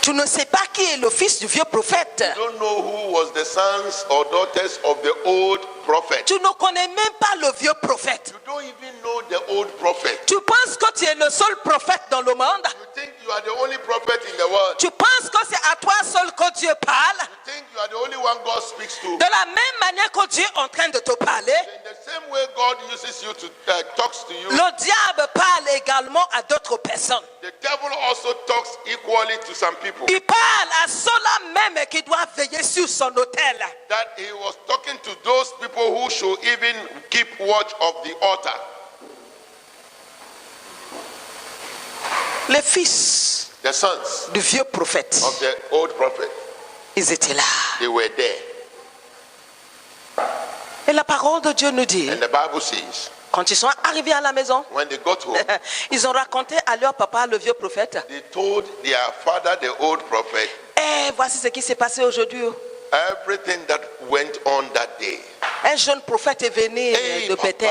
Tu ne sais pas qui est le fils du vieux prophète. You don't know who was the sons or daughters of the old prophet. Tu ne connais même pas le vieux prophète. You don't even know the old prophet. Tu penses que tu es le seul prophète dans le monde. You think you are the only prophet in the world. Tu penses que c'est à toi seul que Dieu parle. You think you are the only one God speaks to. De la même manière que Dieu est en train de te parler, In the same way God uses you to talks to you, le diable parle également à d'autres personnes. the devil also talks equally to some people. Il parle à ceux-là même qui doivent veiller sur son autel. That he was talking to those people who should even keep watch of the altar. Les fils The sons du vieux prophète, of the old prophet, ils étaient là. they were there. Et la parole de Dieu nous dit, And the Bible says, quand ils sont arrivés à la maison, when they got home, ils ont raconté à leur papa, le vieux prophète, they told their father, the old prophet, eh, voici ce qui s'est passé aujourd'hui. everything that went on that day. Un jeune prophète est venu Hey, de Bethel,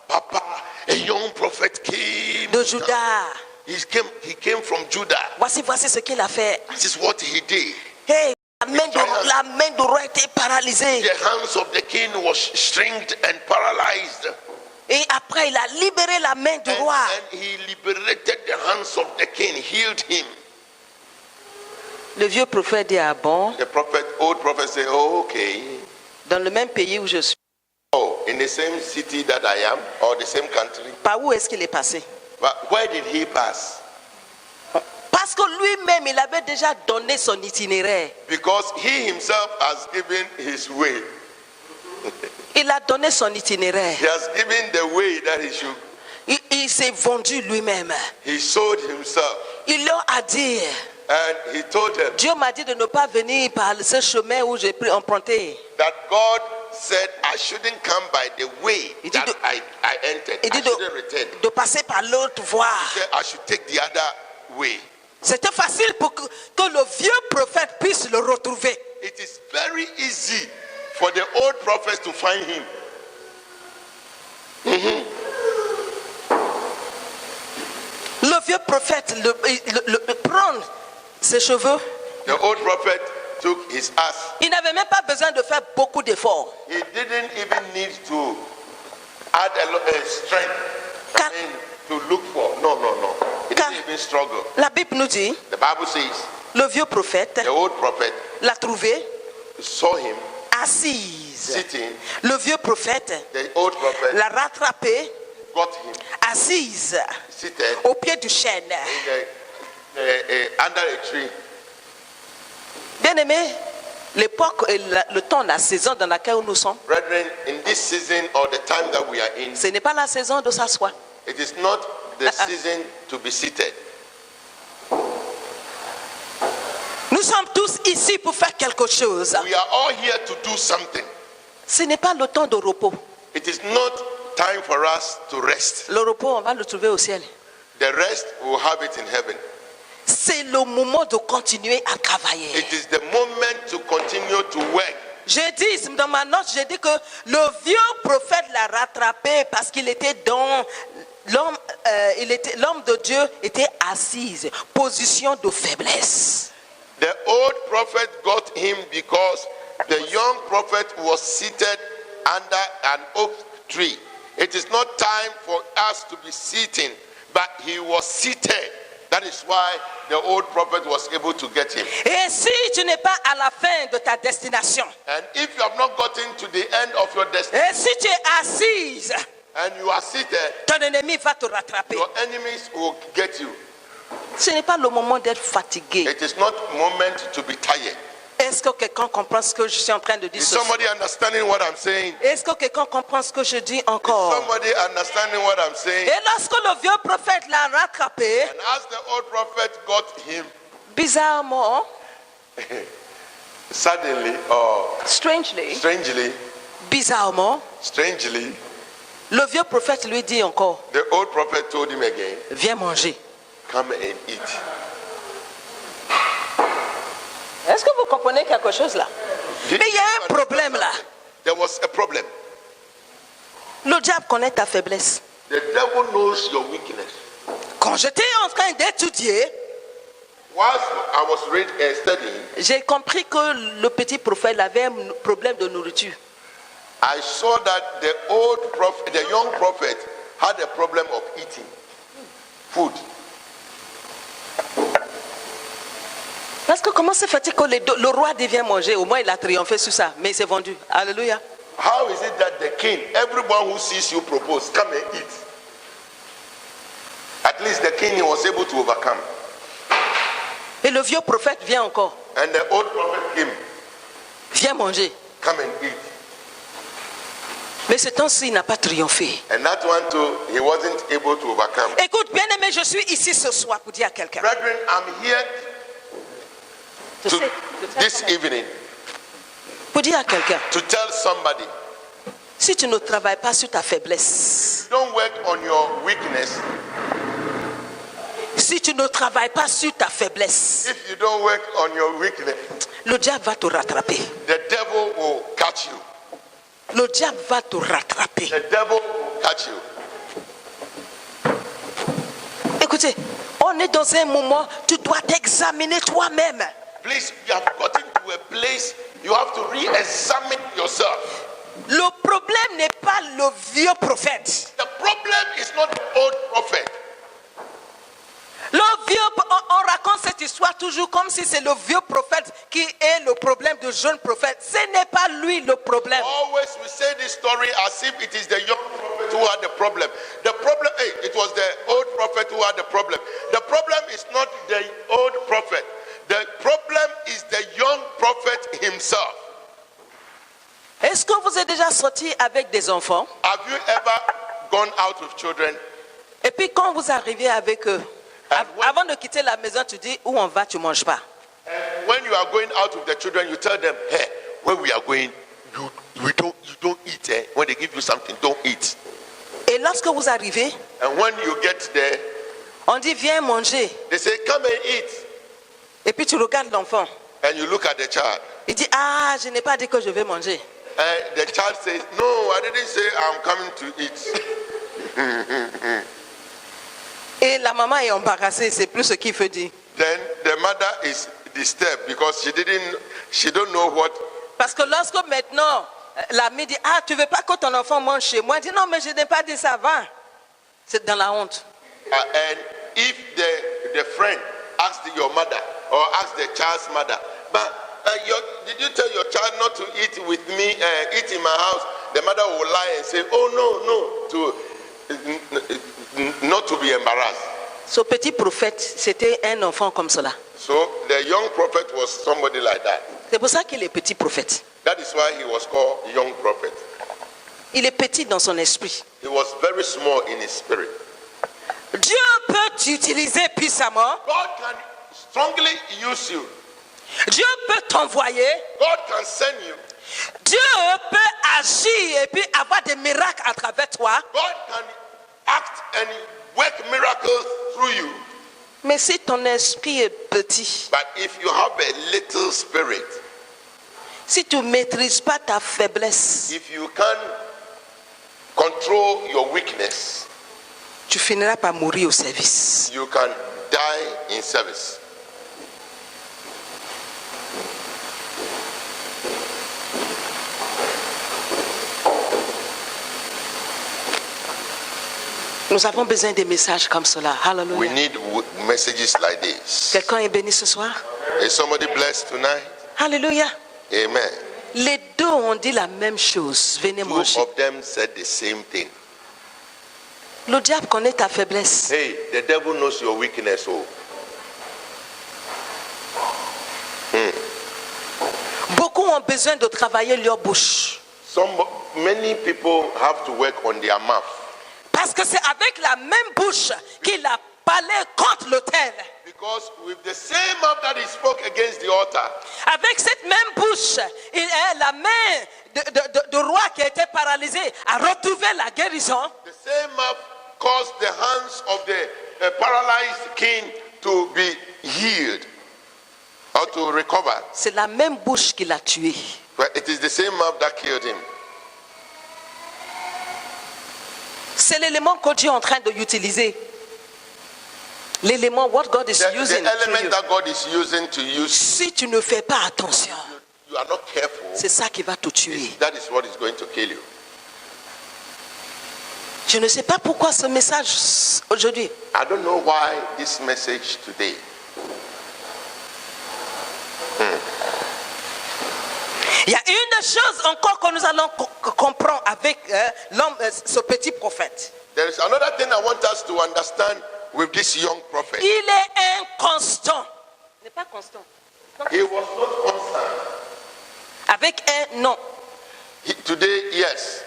Papa, a young prophet came. de Juda. He came from Judah. Voici ce qu'il a fait. This is what he did. Hey, la main du roi était paralysée. The hands of the king was stringed and paralyzed. Et après, il a libéré la main du roi. And he liberated the hands of the king, healed him. Le vieux prophète dit, ah bon, The old prophet said, oh, okay. dans le même pays où je suis, Oh, in the same city that I am, or the same country. par où est-ce qu'il est passé? But where did he pass? Parce que lui-même, il avait déjà donné son itinéraire. Because he himself has given his way. Il a donné son itinéraire. He has given the way that he should. Il s'est vendu lui-même. He sold himself. Il leur a dit, And he told them Dieu m'a dit de ne pas venir par ce chemin où j'ai pris emprunté. that God said I shouldn't come by the way Il dit that de- I entered. Il I dit shouldn't return. de passer par l'autre voie. He said I should take the other way. C'était facile pour que le vieux prophète puisse le retrouver. It is very easy for the old prophets to find him. Le vieux prophète prend ses cheveux. The old prophet took his ass. Il n'avait même pas besoin de faire beaucoup d'efforts. He didn't even need to add a lot of strength Car- to look for. No. He Car- didn't even struggle. La Bible nous dit, The Bible says le vieux prophète the old prophet l'a trouvé saw him assise. sitting. Le vieux prophète The old prophet l'a rattrapé got him assise seated au pied du chêne. under a tree. Bien aimé, l'époque et le temps, la saison dans laquelle nous sommes, Brethren, in this season or the time that we are in, ce n'est pas la saison de s'asseoir. it is not the season to be seated. Nous sommes tous ici pour faire quelque chose. We are all here to do something. Ce n'est pas le temps de repos. It is not time for us to rest. Le repos, on va le trouver au ciel. The rest, we'll have it in heaven. c'est le moment de continuer à travailler. It is the moment to continue to work. J'ai dit, dans ma note, j'ai dit que le vieux prophète l'a rattrapé parce qu'il était dans l'homme de Dieu était assise, position de faiblesse. The old prophet got him because the young prophet was seated under an oak tree. It is not time for us to be sitting, but he was seated. That is why the old prophet was able to get him. Et si tu n'es pas à la fin de ta destination, And if you have not gotten to the end of your destiny et si tu es assise, and you are seated, ton ennemi va te rattraper. your enemies will get you. Ce n'est pas le moment d'être fatigué. It is not moment to be tired. Est-ce que quelqu'un comprend ce que je suis en train de dire? Is somebody understanding what I'm saying? Est-ce que quelqu'un comprend ce que je dis Is encore? somebody understanding what I'm saying? Et lorsque le vieux prophète l'a rattrapé, And as the old prophet got him, bizarrement, suddenly or strangely, strangely, le vieux prophète lui dit encore, the old prophet told him again, viens manger. come and eat. Est-ce que vous comprenez quelque chose là? Did Mais il y a you un understand problème là. something? There was a problem. Le diable connaît ta faiblesse. The devil knows your weakness. Quand j'étais en train d'étudier, Whilst I was studying, j'ai compris que le petit prophète avait un problème de nourriture. I saw that the young prophet had a problem of eating food. Parce que comment se fait-il que le roi devient manger? Au moins il a triomphé sur ça, mais il s'est vendu. Alléluia. How is it that the king, everyone who sees you propose, come and eat? At least the king was able to overcome. Et le vieux prophète vient encore. And the old prophet came, Viens manger. come and eat. Mais ce temps-ci, il n'a pas triomphé. And that one too, he wasn't able to overcome. Écoute, bien aimé, je suis ici ce soir pour dire à quelqu'un. Brethren, I'm here this evening Pour dire à quelqu'un, to tell somebody, si tu ne travailles pas sur ta faiblesse, don't work on your weakness. si tu ne travailles pas sur ta faiblesse, If you don't work on your weakness, le diable va te rattraper. the devil will catch you. Le diable va te rattraper. The devil will catch you. Écoutez, on est dans un moment, tu dois t'examiner toi-même. Please, you have gotten to a place you have to re-examine yourself. Le problème n'est pas le vieux prophète. The problem is not the old prophet. Le vieux, on raconte cette histoire toujours comme si c'est le vieux prophète qui est le problème du jeune prophète. Ce n'est pas lui le problème. Always we say this story as if it is the young prophet who had the problem. The problem, it was the old prophet who had the problem. The problem is not the old prophet. The problem is the young prophet himself. Est-ce que vous êtes déjà sorti avec des enfants? Have you ever gone out with children? Et puis quand vous arrivez avec eux, avant de quitter la maison, tu dis où on va, tu ne manges pas. When you are going out with the children, you tell them, hey, where we are going, you don't eat. When they give you something, don't eat. Et lorsque vous arrivez, And when you get there, on dit viens manger. they say, come and eat. Et puis tu regardes l'enfant. And you look at the child. Il dit ah, je n'ai pas dit que je vais manger. And the child says, no, I didn't say I'm coming to eat. Et la maman est embarrassée, c'est plus ce qu'il veut dire. Then the mother is disturbed because she don't know what. Parce que lorsque maintenant, l'ami dit, ah, tu veux pas que ton enfant mange chez moi? Il dit, non, mais je n'ai pas dit ça avant. C'est dans la honte. And if the friend asked your mother or asked the child's mother, but did you tell your child not to eat with me, eat in my house? The mother will lie and say, oh, no, not to be embarrassed. Ce petit prophète, c'était un enfant comme cela. So the young prophet was somebody like that. C'est pour ça qu'il est petit prophète. That is why he was called young prophet. Il est petit dans son esprit. He was very small in his spirit. Dieu peut t'utiliser puissamment. God can strongly use you. Dieu peut t'envoyer. God can send you. Dieu peut agir et puis avoir des miracles à travers toi. God can act and work miracles through you. Mais si ton esprit est petit, But if you have a little spirit, si tu ne maîtrises pas ta faiblesse, if you can control your weakness, tu finiras par mourir au service. you can die in service. Nous avons besoin de messages comme cela. We Hallelujah. need messages like this. Quelqu'un est béni ce soir? Is somebody blessed tonight? Alléluia. Amen. Les deux ont dit la même chose. Venez Two manger. of them said the same thing. Le diable connaît ta faiblesse. Hey, the devil knows your weakness. Oh, Beaucoup ont besoin de travailler leur bouche. many people have to work on their mouth. Parce que c'est avec la même bouche qu'il a parlé contre l'autel. Because with the same mouth that he spoke against the altar, Avec cette même bouche, la main de roi qui était paralysé a retrouvé la guérison. the same mouth caused the hands of the paralyzed king to be healed or to recover. C'est la même bouche qui l'a tué. But it is the same mouth that killed him. C'est l'élément que Dieu est en train d'utiliser. L'élément what God is The using. to element you. that God is using to use, Si tu ne fais pas attention, you are not careful, c'est ça qui va te tuer. that is what is going to kill you. Je ne sais pas pourquoi ce message aujourd'hui. I don't know why this message today. Il y a une chose encore que nous allons comprendre avec l'homme, ce petit prophète. There is another thing I want us to understand with this young prophet. Il est inconstant. Il n'est pas constant. He was not constant. Avec un non. Today, yes.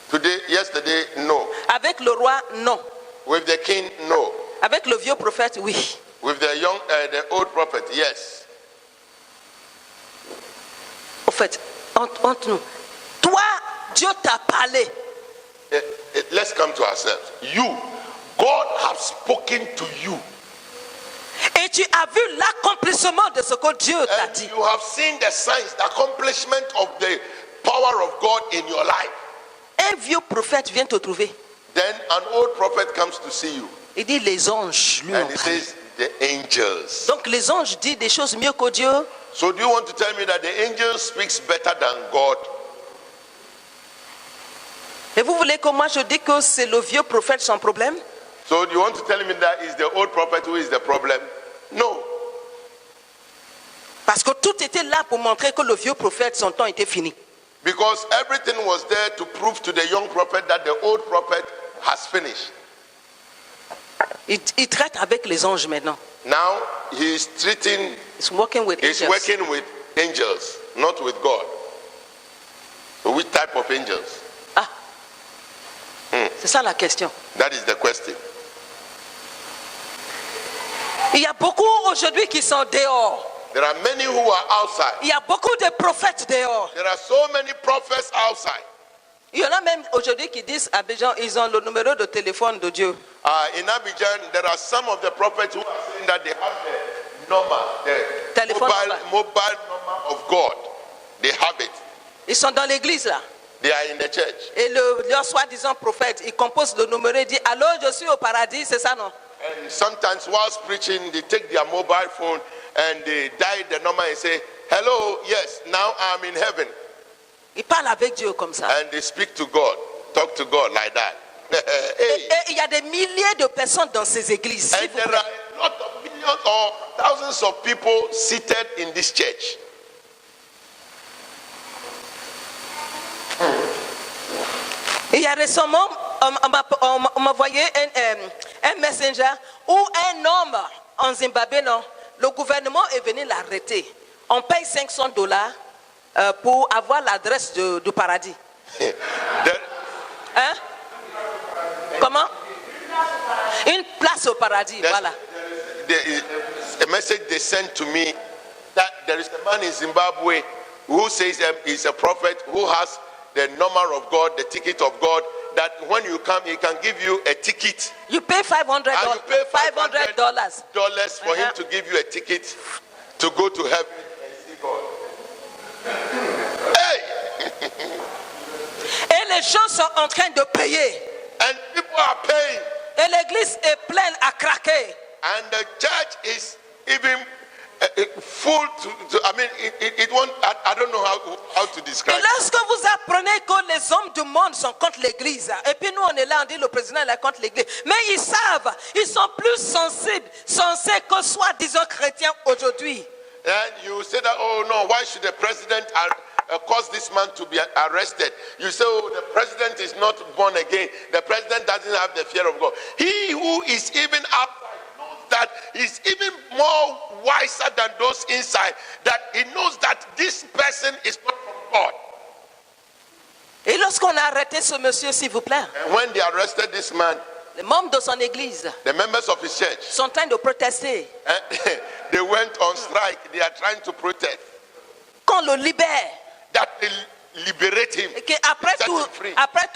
Today, yesterday, no. Avec le roi, non. With the king, no. Avec le vieux prophète, oui. With the old prophet, yes. Au fait, entre nous, toi, Dieu t'a parlé. Let's come to ourselves. You, God has spoken to you. Et tu as vu l'accomplissement de ce que Dieu t'a And dit. you have seen the signs, the accomplishment of the power of God in your life. Un vieux prophète vient te trouver. Then an old prophet comes to see you. Il dit les anges lui ont And he parlé. says, the angels. Donc les anges disent des choses mieux que Dieu. So do you want to tell me that the angel speaks better than God? Et vous voulez que moi je dise que c'est le vieux prophète son problème? So do you want to tell me that it's the old prophet who is the problem? No. Parce que tout était là pour montrer que le vieux prophète, son temps était fini. Because everything was there to prove to the young prophet that the old prophet has finished. Il traite avec les anges maintenant. Now he is treating, He's working with he's angels. working with angels, not with God. So which type of angels? Ah, c'est ça la question. That is the question. Il y a beaucoup aujourd'hui qui sont dehors. There are many who are outside. Il y a beaucoup de prophètes dehors. There are so many prophets outside. Il y en a même aujourd'hui qui disent à Abidjan, ils ont le numéro de téléphone de Dieu. In Abidjan, there are some of the prophets who are saying that they have the number, the Telephone mobile number of God. They have it. Ils sont dans l'église là. They are in the church. Et leur soi-disant prophète, il compose le numéro et dit, allô, je suis au paradis, c'est ça non? And sometimes whilst preaching, they take their mobile phone and they dial the number and say, hello, yes, now I'm in heaven. Il parle avec Dieu comme ça. And they speak to God, talk to God like that. Hey. Et il y a des milliers de personnes dans ces églises. s'il And vous there plaît. are a lot of millions or thousands of people seated in this church. Il y a récemment, on m'a envoyé un messenger où un homme en Zimbabwe, non, le gouvernement est venu l'arrêter. On paye $500 pour avoir l'adresse du paradis. Hein? Comment? Une place au paradis, voilà. There is a message they sent to me that there is a man in Zimbabwe who says he's a prophet who has the number of God, the ticket of God. that when you come, he can give you a ticket. You pay $500. And you pay $500. $500 for him to give you a ticket to go to heaven and see God. Hey! Et les gens sont en train de payer. And people are paying. Et l'église est pleine à craquer. And the church is even full I mean, it won't, I don't know how to describe Et it. lorsque vous apprenez que les hommes du monde sont contre l'église, et puis nous on est là, on dit le président est contre l'église, mais ils savent, ils sont plus sensés que soi-disant chrétiens aujourd'hui. And you say that, oh no, why should the president cause this man to be arrested? You say, oh, the president is not born again. The president doesn't have the fear of God. He who is even outside knows that he's even more wiser than those inside, that he knows that this person is not from God. Et lorsqu'on a arrêté ce monsieur, s'il vous plaît, And when they arrested this man, les membres de son église the members of his church, sont en train de protester. they went on strike. They are trying to protest Qu'on le libère. that they liberate him. Et qu'après Set tout, him free.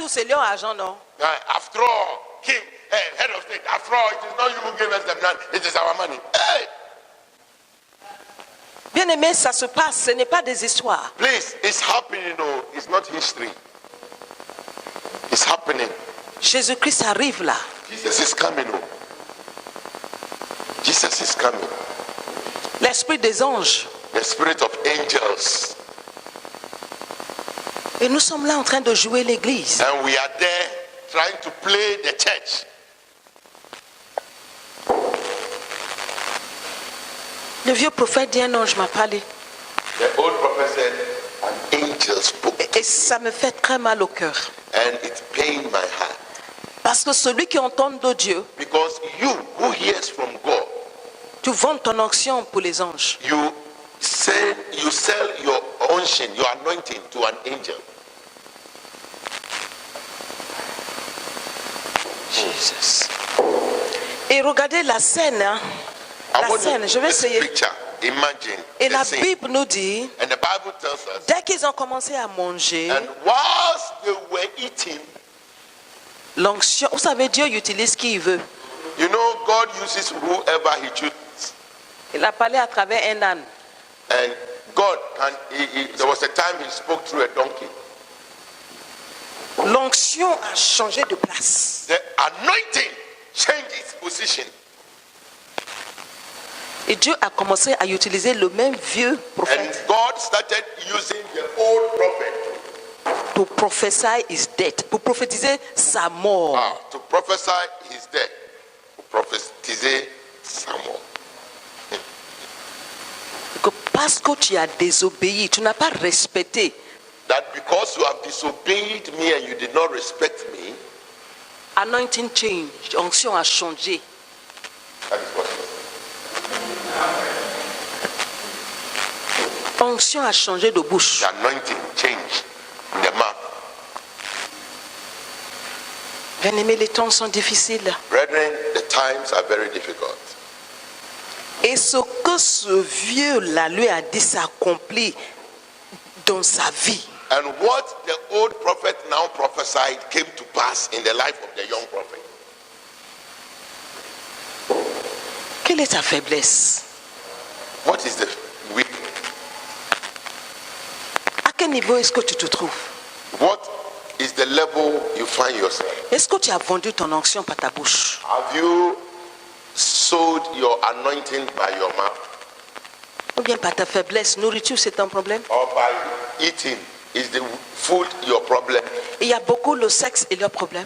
c'est lion argent, non? After all, king, head of state, after all, it is not you who gave us the land, it is our money. Hey, Bien aimé, ça se passe, ce n'est pas des histoires. please, it's happening, no, it's not history. It's happening. Jésus-Christ arrive là. Jesus is coming. Oh. Jesus is coming. L'esprit des anges. The spirit of angels. Et nous sommes là en train de jouer l'église. And we are there trying to play the church. Le vieux prophète dit un ange m'a parlé. The old prophet said, an angel spoke. Et ça me fait très mal au cœur. And it pained my heart. Parce que celui qui entend de Dieu, Because you who hears from God, tu vends ton onction pour les anges. you sell your unction, your anointing to an angel. Jesus. Et regardez la scène. Hein? I La want scène, je vais this essayer. picture. Imagine Et the la scene. Bible nous dit, And the Bible tells us, dès qu'ils ont commencé à manger, and whilst they were eating, l'onction, vous savez, Dieu utilise qui il veut. you know, God uses whoever He chooses. Il a parlé à travers un âne. And God, there was a time He spoke through a donkey. L'onction a changé de place. The anointing changed its position. Et Dieu a commencé à utiliser le même vieux And prophète God started using the old prophet pour prophétiser his death, pour prophétiser sa mort. to prophesy his death. To prophesy Samuel. Que parce que tu as désobéi, tu n'as pas respecté, That because you have disobeyed me and you did not respect me, anointing change, onction a changé. that is what it is. Onction a changé de bouche. The anointing changed in the mouth. Bien aimé, les temps sont difficiles. Brethren, the times are very difficult. Et ce que ce vieux-là lui a dit s'accomplit dans sa vie. And what the old prophet now prophesied came to pass in the life of the young prophet. Quelle est ta faiblesse? What is the weakness? À quel niveau est-ce que tu te trouves? What is the level you find yourself? Est-ce que tu as vendu ton onction par ta bouche? Have you sold your anointing by your mouth? Ou bien par ta faiblesse? Nourriture, c'est un problème? Or by eating? Is the food your problem? Il y a beaucoup le sexe et leur problème.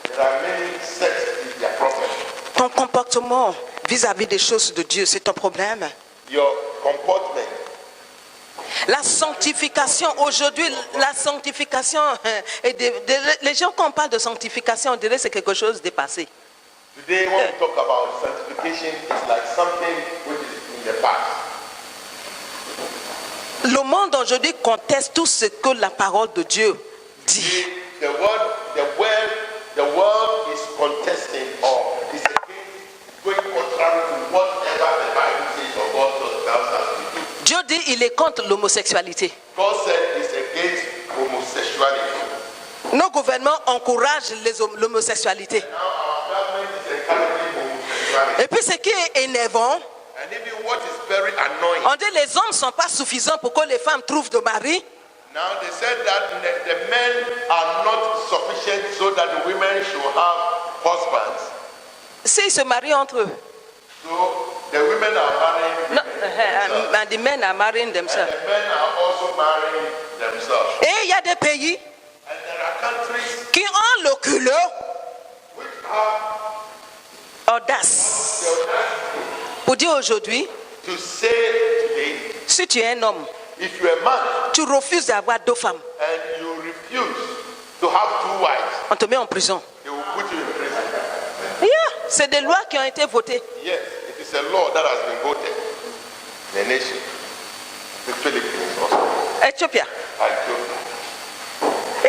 There are many sex is their problem. Ton comportement vis-à-vis des choses de Dieu, c'est un problème. Your comportment. La sanctification, aujourd'hui, la sanctification, les gens quand on parle de sanctification, on dirait que c'est quelque chose de dépassé. Today when we talk about sanctification, it's like something which is in the past. Le monde aujourd'hui conteste tout ce que la parole de Dieu dit. The world is contesting or is against going contrary to whatever the Bible says or God tells us to do. Dieu dit il est contre l'homosexualité. God said it's against homosexuality. Nos gouvernements encouragent l'homosexualité. Now our government is encouraging homosexuality. Et puis ce qui est énervant, And even what is very annoying, on dit que les hommes ne sont pas suffisants pour que les femmes trouvent de mari. now they said that the men are not sufficient so that the women should have husbands. S'ils se marient entre eux. So the women are marrying No, themselves. and the men are marrying And themselves. the men are also marrying themselves. Et il y a des pays And there are countries qui ont le culot, which have audace, the audacity pour dire aujourd'hui, to say today, si tu es un homme, if you're a man tu refuses d'avoir 2 femmes, and you refuse to have 2 wives, on te met en prison. they will put you in prison. Yeah, c'est des lois qui ont été votées. Yes, it is a law that has been voted in the nation. The Philippines also. Ethiopia. Ethiopia.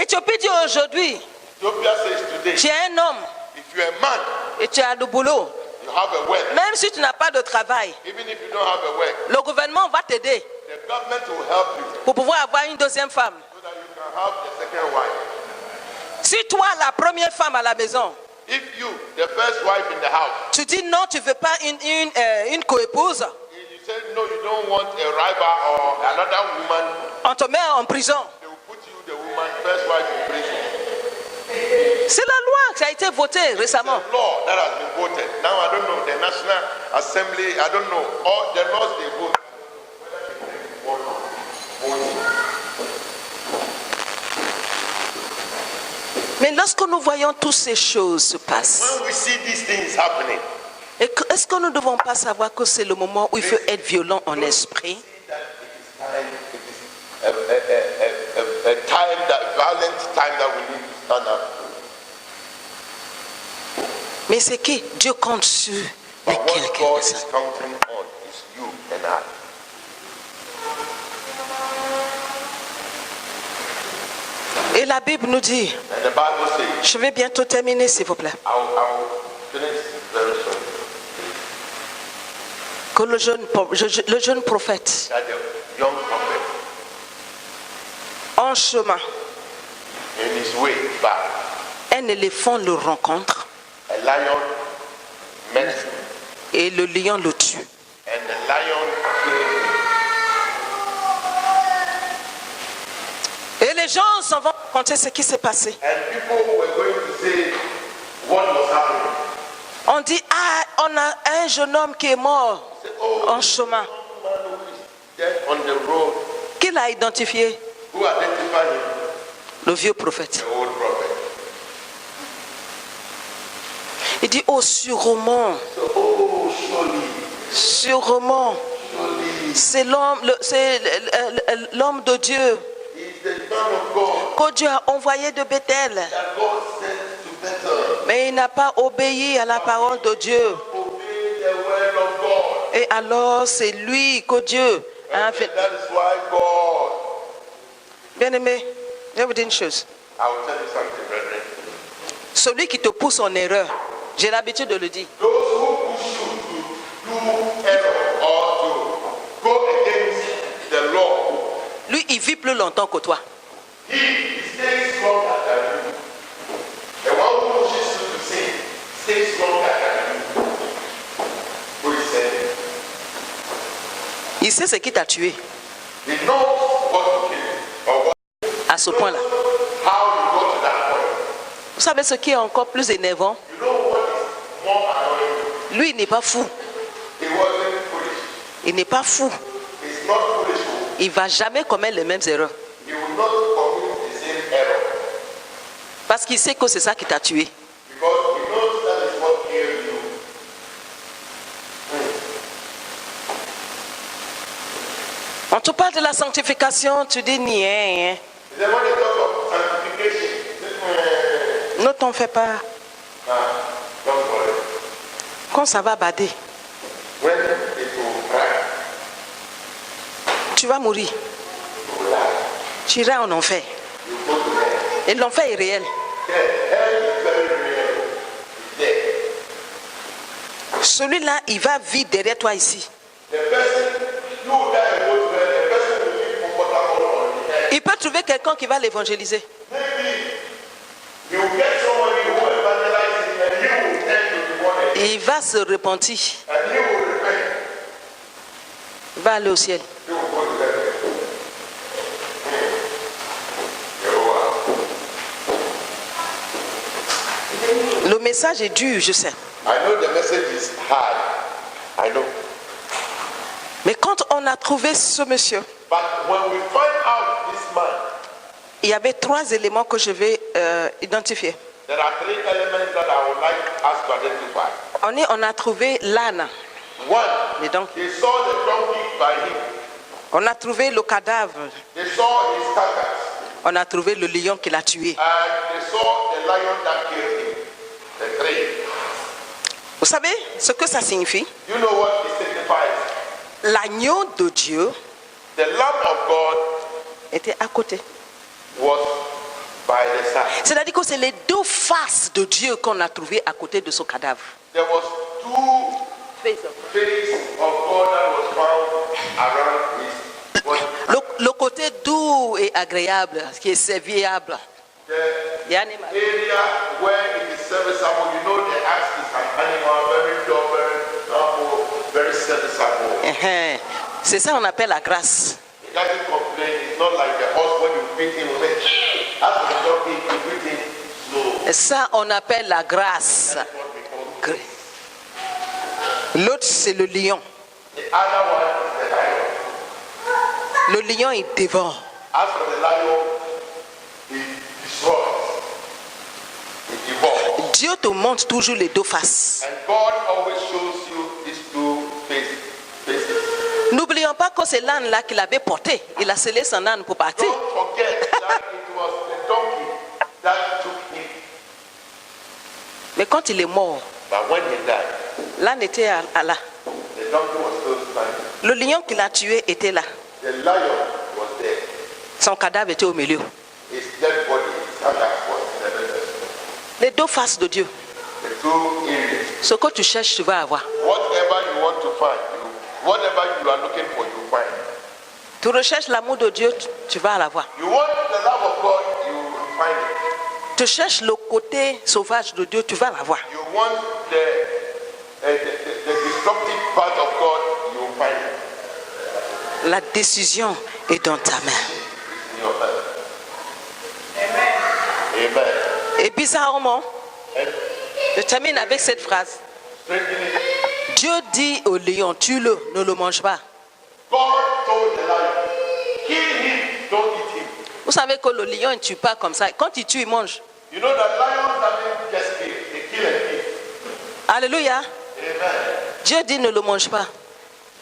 Éthiopie dit aujourd'hui, Ethiopia says today, tu es un homme if you're a man, et tu as du boulot. you have a work. Même si tu n'as pas de travail, Even if you don't have a work, le gouvernement va t'aider the government will help you pour pouvoir avoir une 2e femme. so that you can have the second wife. Si toi, la première femme à la maison, If you, the first wife in the house, tu dis non, tu ne veux pas une coépouse, you say no, you don't want a rival or another woman, on te met en prison. they will put you, the woman, first wife, in prison. C'est la loi qui a été votée récemment. The law that has been voted. Now I don't know the National Assembly. I don't know all the laws they vote. Mais lorsque nous voyons toutes ces choses se passer, When we see these things happening, est-ce que nous ne devons pas savoir que c'est le moment où il faut être violent en esprit? a time that violent time that we need to stand up. Mais c'est qui? Dieu compte sur But what quelqu'un God de ça. is counting on is you and I. Et la Bible nous dit, And the Bible says, je vais bientôt terminer s'il vous plaît, I'll finish very soon. que le jeune prophète, That the young prophet, en chemin, in his way back, un éléphant le rencontre a lion met him, et le lion le tue. and the lion killed him. Et les gens s'en vont raconter ce qui s'est passé. And people were going to say what was happening. On dit, ah, on a un jeune homme qui est mort Say, oh, en chemin. man who is dead on the road. Qui l'a identifié? Who identified him? Le vieux prophète. The old prophet. Il dit, oh, sûrement, So, oh, sûrement, surely, c'est l'homme de Dieu he's the Son of God que Dieu a envoyé de Bethel. that God sent to Bethel. Mais il n'a pas obéi à la parole de Dieu. Obey the word of God. Et alors, c'est lui que Dieu a And fait. that is why God. Bien aimé, je vais vous dire une chose. I will tell you something, brethren. Celui qui te pousse en erreur, j'ai l'habitude de le dire. Those who push you to do error or to go against the law, Lui, il vit plus longtemps que toi. he stays longer than you. The one who pushes you to sin stays longer than you. Who is saying? Il sait ce qui t'a tué He knows what to kill or what, à ce point-là. how you go to that point. Vous savez ce qui est encore plus énervant? You know what is more annoying? Lui, il n'est pas fou. He wasn't foolish. Il n'est pas fou. He's not foolish. Il ne va jamais commettre les mêmes erreurs. He will not commit the same error Parce qu'il sait que c'est ça qui t'a tué. because he knows that is what killed you. On te parle de la sanctification, tu dis rien. They want to talk of sanctification. Ne t'en fais pas. Don't worry. Quand ça va bader, When it will cry, tu vas mourir. you will die. Tu iras en enfer. You go to hell. Et l'enfer est réel. Hell is very real. It's there. Celui-là, il va vivre derrière toi ici. The person you will die and go to hell, the person will live comfortable on the earth. Il peut trouver quelqu'un qui va l'évangéliser. Maybe You will get somebody who evangelizes and he will tend to the one Il va se repentir. and he will repent. Il va aller au ciel. He will go to heaven. Jehovah. Le message est dur, je sais. I know the message is hard. I know. Mais quand on a trouvé ce monsieur, But when we find out this man, il y avait 3 éléments que je vais identifier. there are 3 elements that I would like us to identify. On a trouvé l'âne. One, Les donkeys. they saw the donkey by him. On a trouvé le cadavre. They saw his carcass. On a trouvé le lion qui l'a tué. And they saw the lion that killed him. The 3. Vous savez ce que ça signifie? You know what it signifies? L'agneau de Dieu The Lamb of God était à côté. was by the side. C'est-à-dire que c'est les 2 faces de Dieu qu'on a trouvées à côté de ce cadavre. There was 2 faces of God that was found around his body. Le côté doux et agréable, qui est serviable. The area where it is serviceable, you know, the axe is an animal, very dull, very humble, very serviceable. C'est ça qu'on appelle la grâce. He doesn't complain. It's not like the horse when you beat him with it. As for the donkey, you beat him slow. Ça, on appelle la grâce. That's what we call it. L'autre, c'est le lion. The other one is the lion. Le lion, il dévore. As for the lion, he destroys. He devours. Dieu te montre toujours les 2 faces. And God always shows you these 2 faces. N'oublions pas que c'est l'âne là qu'il avait porté. Il a scellé son âne pour partir. Don't forget that it was the donkey that took him. Mais quand il est mort, But when he died, l'âne était à là. the donkey was still standing. Le lion qui l'a tué était là. The lion was there. Son cadavre était au milieu. His dead body, his carcass was in the middle. Les 2 faces de Dieu. The 2 areas. Ce que tu cherches, tu vas avoir. Whatever you want to find, whatever you are looking for, you find. Tu recherches l'amour de Dieu, tu vas l'avoir. You want the love of God, you will find it. Tu cherches le côté sauvage de Dieu, tu vas l'avoir. You want the destructive part of God, you will find it. La décision est dans ta main. It's in your hand. Amen. Et bizarrement, And je termine avec cette phrase. strangely, Dieu dit au lion, tue-le, ne le mange pas. God told the lion, kill him, don't eat him. Vous savez que le lion ne tue pas comme ça. Quand il tue, il mange. You know that lions doesn't just kill, they kill and eat. Alléluia. Amen. Dieu dit ne le mange pas.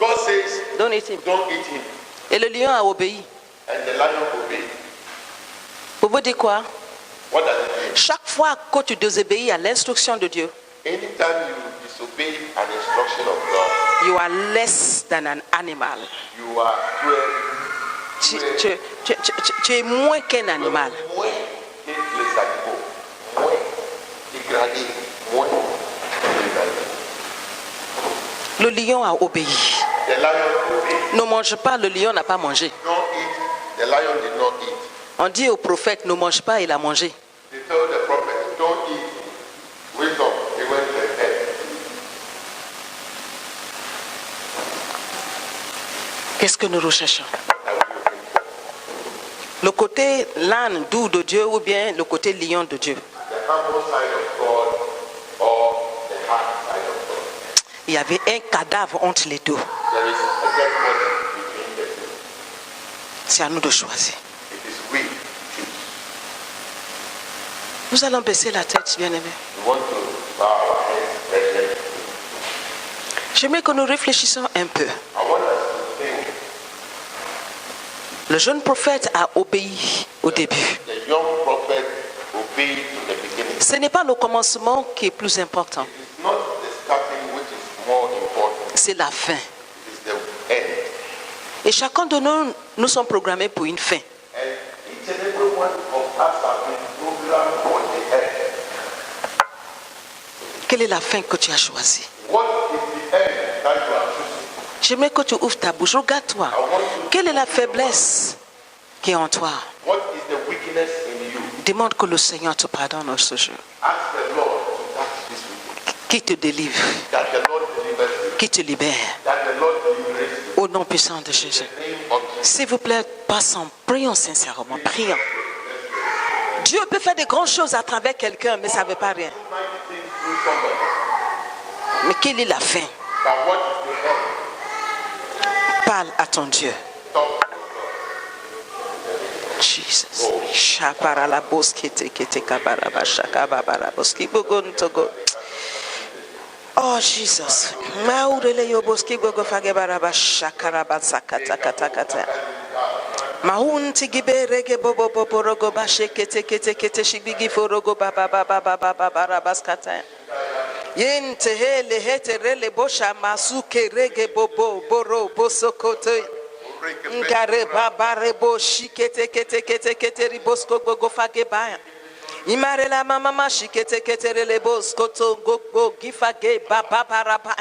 God says, Don't eat him. don't eat him. Et le lion a obéi. And the lion obeyed. Pour vous dire quoi? What does it mean? Chaque fois que tu désobéis à l'instruction de Dieu, Anytime you disobey an instruction of God, you are less than an animal. you are Tu es moins qu'un animal. moins les animaux, moins dégradé, moins dégradé. Le lion a obéi. The lion obeyed. Ne mange pas, le lion n'a pas mangé. Don't eat. The lion did not eat. On dit au prophète, ne mange pas, il a mangé. They told the prophet, don't eat. Wisdom, he went to the head. Qu'est-ce que nous recherchons? I will be looking for. Le côté l'âne doux de Dieu ou bien le côté lion de Dieu? The humble side of God or the hard side of God. Il y avait un cadavre entre les 2. There is a dead body between the two. C'est à nous de choisir. It is we choose. Nous allons baisser la tête, bien-aimés. We want to bow our heads, brethren. J'aimerais que nous réfléchissions un peu. I want us to think. Le jeune prophète a obéi au début. The young prophet obeyed to the beginning. Ce n'est pas le commencement qui est plus important, It is not the starting which is more important. c'est la fin. It is the end. Et chacun de nous sommes programmés pour une fin. And each and every one of us have been programmed for the end. Quelle est la fin que tu as choisie? What is the end that you are choosing? J'aimerais que tu ouvres ta bouche. Regarde-toi. I want you to Quelle est la faiblesse qui est en toi? What is the weakness in you? Demande que le Seigneur te pardonne ce jour. Ask the Lord that this week. Qui te délivre, That the Lord delivers you. qui te libère. That the Lord delivers you. Au nom puissant de Jésus. In the name of Jesus. S'il vous plaît, passons, prions sincèrement, prions. Dieu peut faire de grandes choses à travers quelqu'un, mais ça ne veut pas rien. Mighty things through somebody. Mais quelle est la fin? But what is the end? Parle à ton Dieu. Talk. Jesus. Shaparala boskete kete kabaraba shakababara boski bogon togo. Oh Jesus. Maurele yo boski gogo fagebaraba shakaraba sakata kata kata. Maunti giberege bobo bobo rogo bashe kete kete kete shibigi forogo baba baba baba baba baskata. Yente hele hete rele bosha masuke rege bobo boro bosokote. Ngare babare boshi kete kete kete kete ribosko gogo fage ba. Imare la mama shikete kete rele bosko to gogo gifage baba baraba.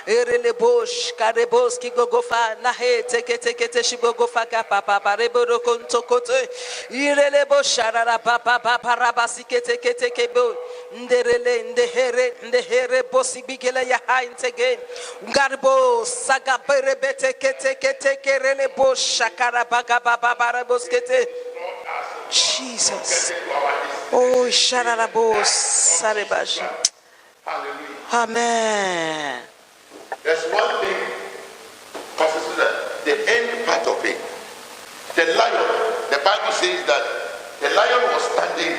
Erele bosh kare boski gogo fa na he teke teke te shigogo faga papa bare boro konto kote. Irele boshara papa papa rabasi kete kete kebo. Nderele ndehere bosi bigele ya haintege. Ngarbo saga bere bete kete kete kerele boshakara baga baba bare boskete. Jesus. Oh, shararabos sarebaji. Hallelujah. Amen. There's one thing, Pastor Susan, the end part of it. The lion, the Bible says that the lion was standing,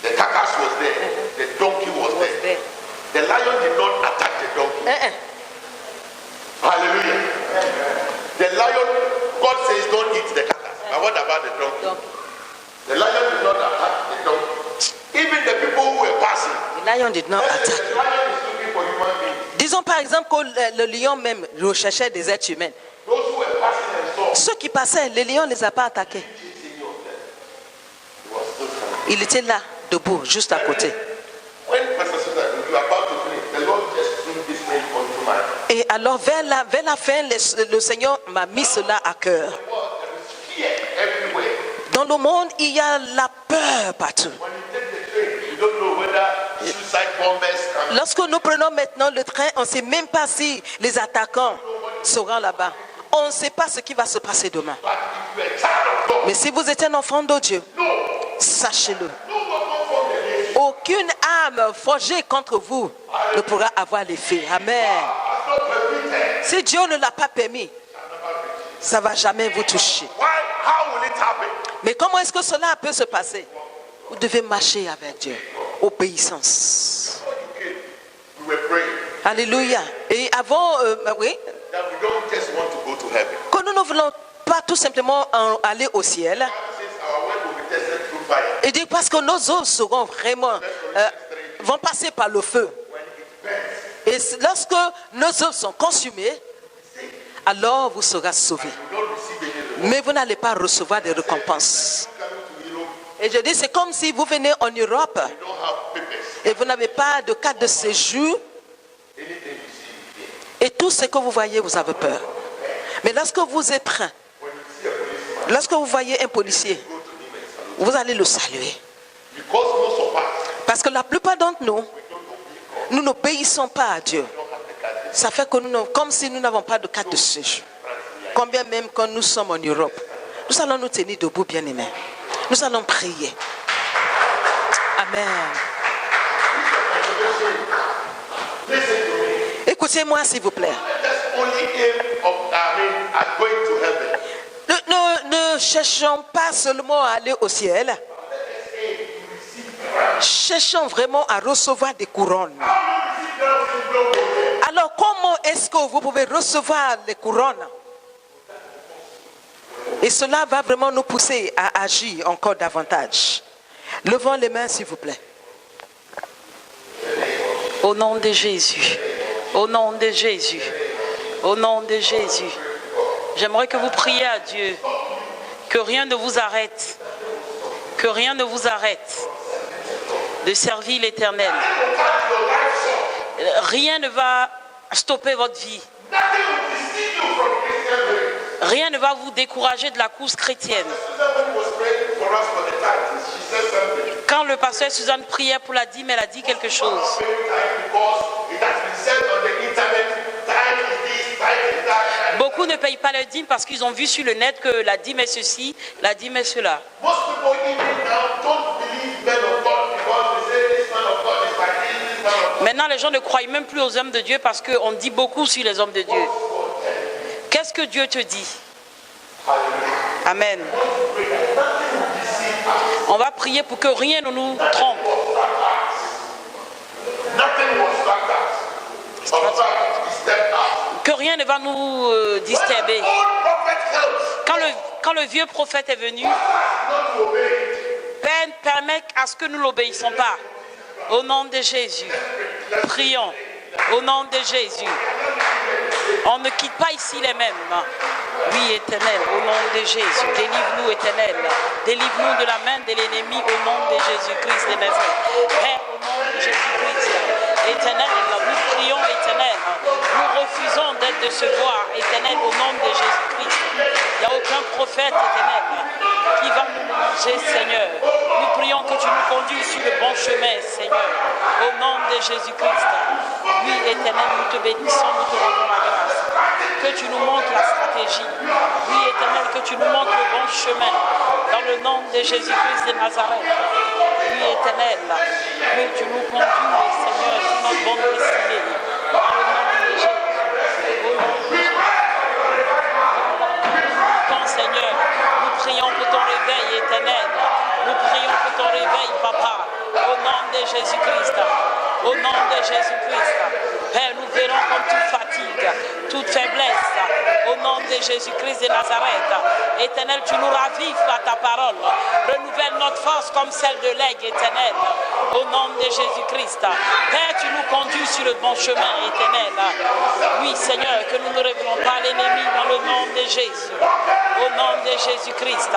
the carcass was there, the donkey was there. The lion did not attack the donkey. Hallelujah. The lion, God says don't eat the carcass. But what about the donkey? The lion did not attack the donkey. Even the people who were passing. The lion did not attack. The lion is looking for human beings. Disons par exemple que le lion même recherchait des êtres humains. Those who were passing and saw. Ceux qui passaient, le lion ne les a pas attaqués. Il était là, debout, juste à côté. When Pastor Susan, you are about to finish, the Lord just bring this name onto my heart. Et alors vers la fin, le Seigneur m'a mis cela à cœur. Fear everywhere. Dans le monde, il y a la peur partout. When you take the train, you don't know whether suicide bombers can. Lorsque nous prenons maintenant le train, on ne sait même pas si les attaquants seront là-bas. On ne sait pas ce qui va se passer demain. But if you are a child of God, Mais si vous êtes un enfant de Dieu, sachez-le. no weapon formed against you Aucune arme forgée contre vous ne pourra avoir l'effet. Amen. has not permitted. Si Dieu ne l'a pas permis, ça ne va jamais vous toucher. Why? How will it happen? Mais comment est-ce que cela peut se passer? Vous devez marcher avec Dieu. Obéissance. We were praying Alléluia. Et avant, oui, that we don't just want to go to heaven. que nous ne voulons pas tout simplement aller au ciel. The Bible says our way will be tested through fire. Et dit parce que nos œuvres seront vraiment, vont passer par le feu. Et lorsque nos œuvres sont consumées, alors vous serez sauvés. You don't receive any reward. Mais vous n'allez pas recevoir de récompenses. Coming to Europe, Et je dis, c'est comme si vous venez en Europe you don't have papers. et vous n'avez pas de carte de séjour. Anything you see here. Et tout ce que vous voyez, vous avez peur. Mais lorsque vous êtes prêt, lorsque vous voyez un policier, vous allez le saluer. Because most of us Parce que la plupart d'entre nous, nous n'obéissons pas à Dieu. Ça fait que nous, comme si nous n'avons pas de carte de séjour. Combien même quand nous sommes en Europe. Nous allons nous tenir debout, bien-aimés. Nous allons prier. Amen. Écoutez-moi, s'il vous plaît. that's only aim of at going to heaven. Ne cherchons pas seulement à aller au ciel. Cherchons vraiment à recevoir des couronnes. Alors, comment est-ce que vous pouvez recevoir les couronnes? Et cela va vraiment nous pousser à agir encore davantage. Levons les mains, s'il vous plaît. Au nom de Jésus, au nom de Jésus, au nom de Jésus, j'aimerais que vous priez à Dieu, que rien ne vous arrête, que rien ne vous arrête de servir l'Éternel. Rien ne va stopper votre vie. Rien ne va vous décourager de la course chrétienne. Quand le pasteur Suzanne priait pour la dîme, elle a dit quelque chose. Beaucoup ne payent pas leur dîme parce qu'ils ont vu sur le net que la dîme est ceci, la dîme est cela. Maintenant, les gens ne croient même plus aux hommes de Dieu parce qu'on dit beaucoup sur les hommes de Dieu. Qu'est-ce que Dieu te dit? Amen. On va prier pour que rien ne nous trompe. Que rien ne va nous disturber. Quand le vieux prophète est venu, Père, permet à ce que nous n'obéissons pas. Au nom de Jésus, prions. Au nom de Jésus. On ne quitte pas ici les mêmes. Oui, Éternel, au nom de Jésus, délivre-nous, Éternel. Délivre-nous de la main de l'ennemi au nom de Jésus-Christ de Nazareth. Père, au nom de Jésus-Christ, Éternel, nous prions, Éternel. Nous refusons d'être décevoir, Éternel, au nom de Jésus-Christ. Il n'y a aucun prophète, Éternel, qui va nous manger, Seigneur. Nous prions que tu nous conduises sur le bon chemin, Seigneur. Au nom de Jésus-Christ. Oui, Éternel, nous te bénissons, nous te rendons la grâce. Que tu nous montres la stratégie. Oui, Éternel, que tu nous montres le bon chemin. Dans le nom de Jésus-Christ de Nazareth. Oui, Éternel, oui, tu nous conduis, Seigneur, sur notre bonne destinée. Dans le nom de Jésus. Au nom de Jésus. Ton Seigneur, nous prions pour ton réveil, Éternel. Nous prions pour ton réveil, Papa. Au nom de Jésus-Christ. Au nom de Jésus-Christ. Père, nous verrons comme toute fatigue, toute faiblesse, au nom de Jésus-Christ de Nazareth. Éternel, tu nous ravives par ta parole. Renouvelle notre force comme celle de l'aigle, Éternel, au nom de Jésus-Christ. Père, tu nous conduis sur le bon chemin, Éternel. Oui, Seigneur, que nous ne révélons pas l'ennemi dans le nom de Jésus. Au nom de Jésus-Christ.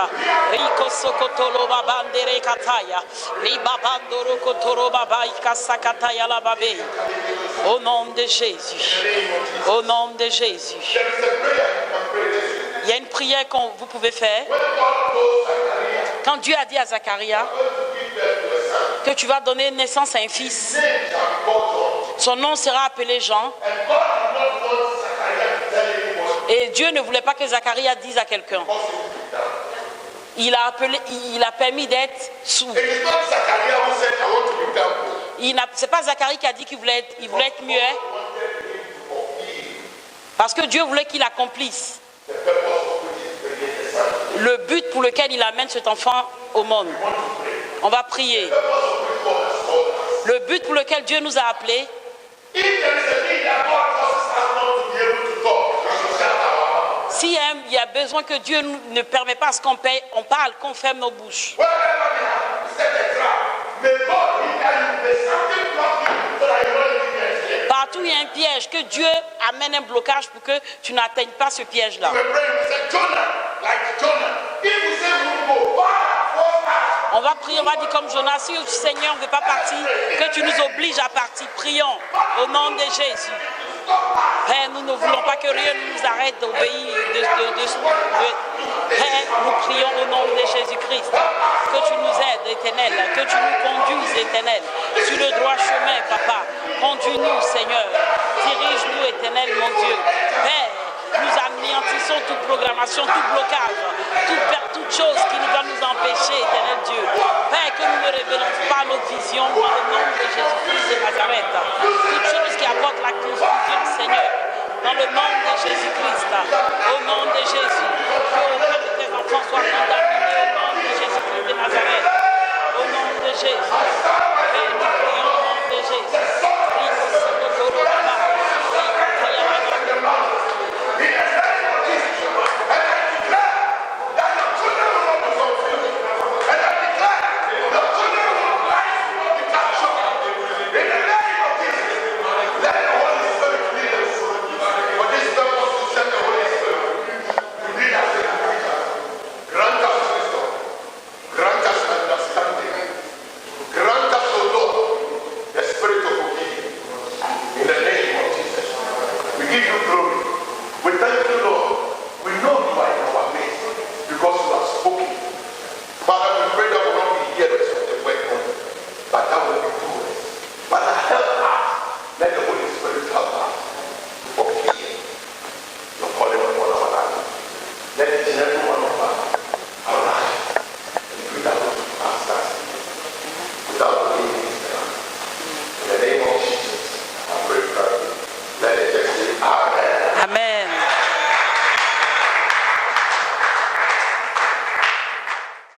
Rico sokotolo babandere kataya. Ribabandoro kotoro babai kasakataya la babé. Au nom de Jésus. Au nom de Jésus. Il y a une prière que vous pouvez faire. Quand Dieu a dit à Zacharie que tu vas donner naissance à un fils, son nom sera appelé Jean. Et Dieu ne voulait pas que Zacharie dise à quelqu'un. Il a permis d'être sourd. C'est pas Zacharie qui a dit qu'il voulait être muet. Parce que Dieu voulait qu'il accomplisse le but pour lequel il amène cet enfant au monde. On va prier. Le but pour lequel Dieu nous a appelés. S'il y a besoin que Dieu ne permet pas ce qu'on paye, on parle, qu'on ferme nos bouches. Partout il y a un piège, que Dieu amène un blocage pour que tu n'atteignes pas ce piège-là. On va prier, on va dire comme Jonas, si le Seigneur ne veut pas partir, que tu nous obliges à partir. Prions au nom de Jésus. Père, nous ne voulons pas que rien nous arrête d'obéir. Père, nous prions au nom de Jésus-Christ. Que tu nous aides, Éternel. Que tu nous conduises, Éternel. Sur le droit chemin, Papa. Conduis-nous, Seigneur. Dirige-nous, Éternel, mon Dieu. Père, nous anéantissons toute programmation, tout blocage, toute chose qui nous va nous empêcher, Éternel Dieu. Père, que nous ne révélons pas notre vision dans le nom de Jésus-Christ de Nazareth. Toute chose qui apporte la confusion, Seigneur, dans le nom de Jésus-Christ, au nom de Jésus. Que aucun de tes enfants soit condamné.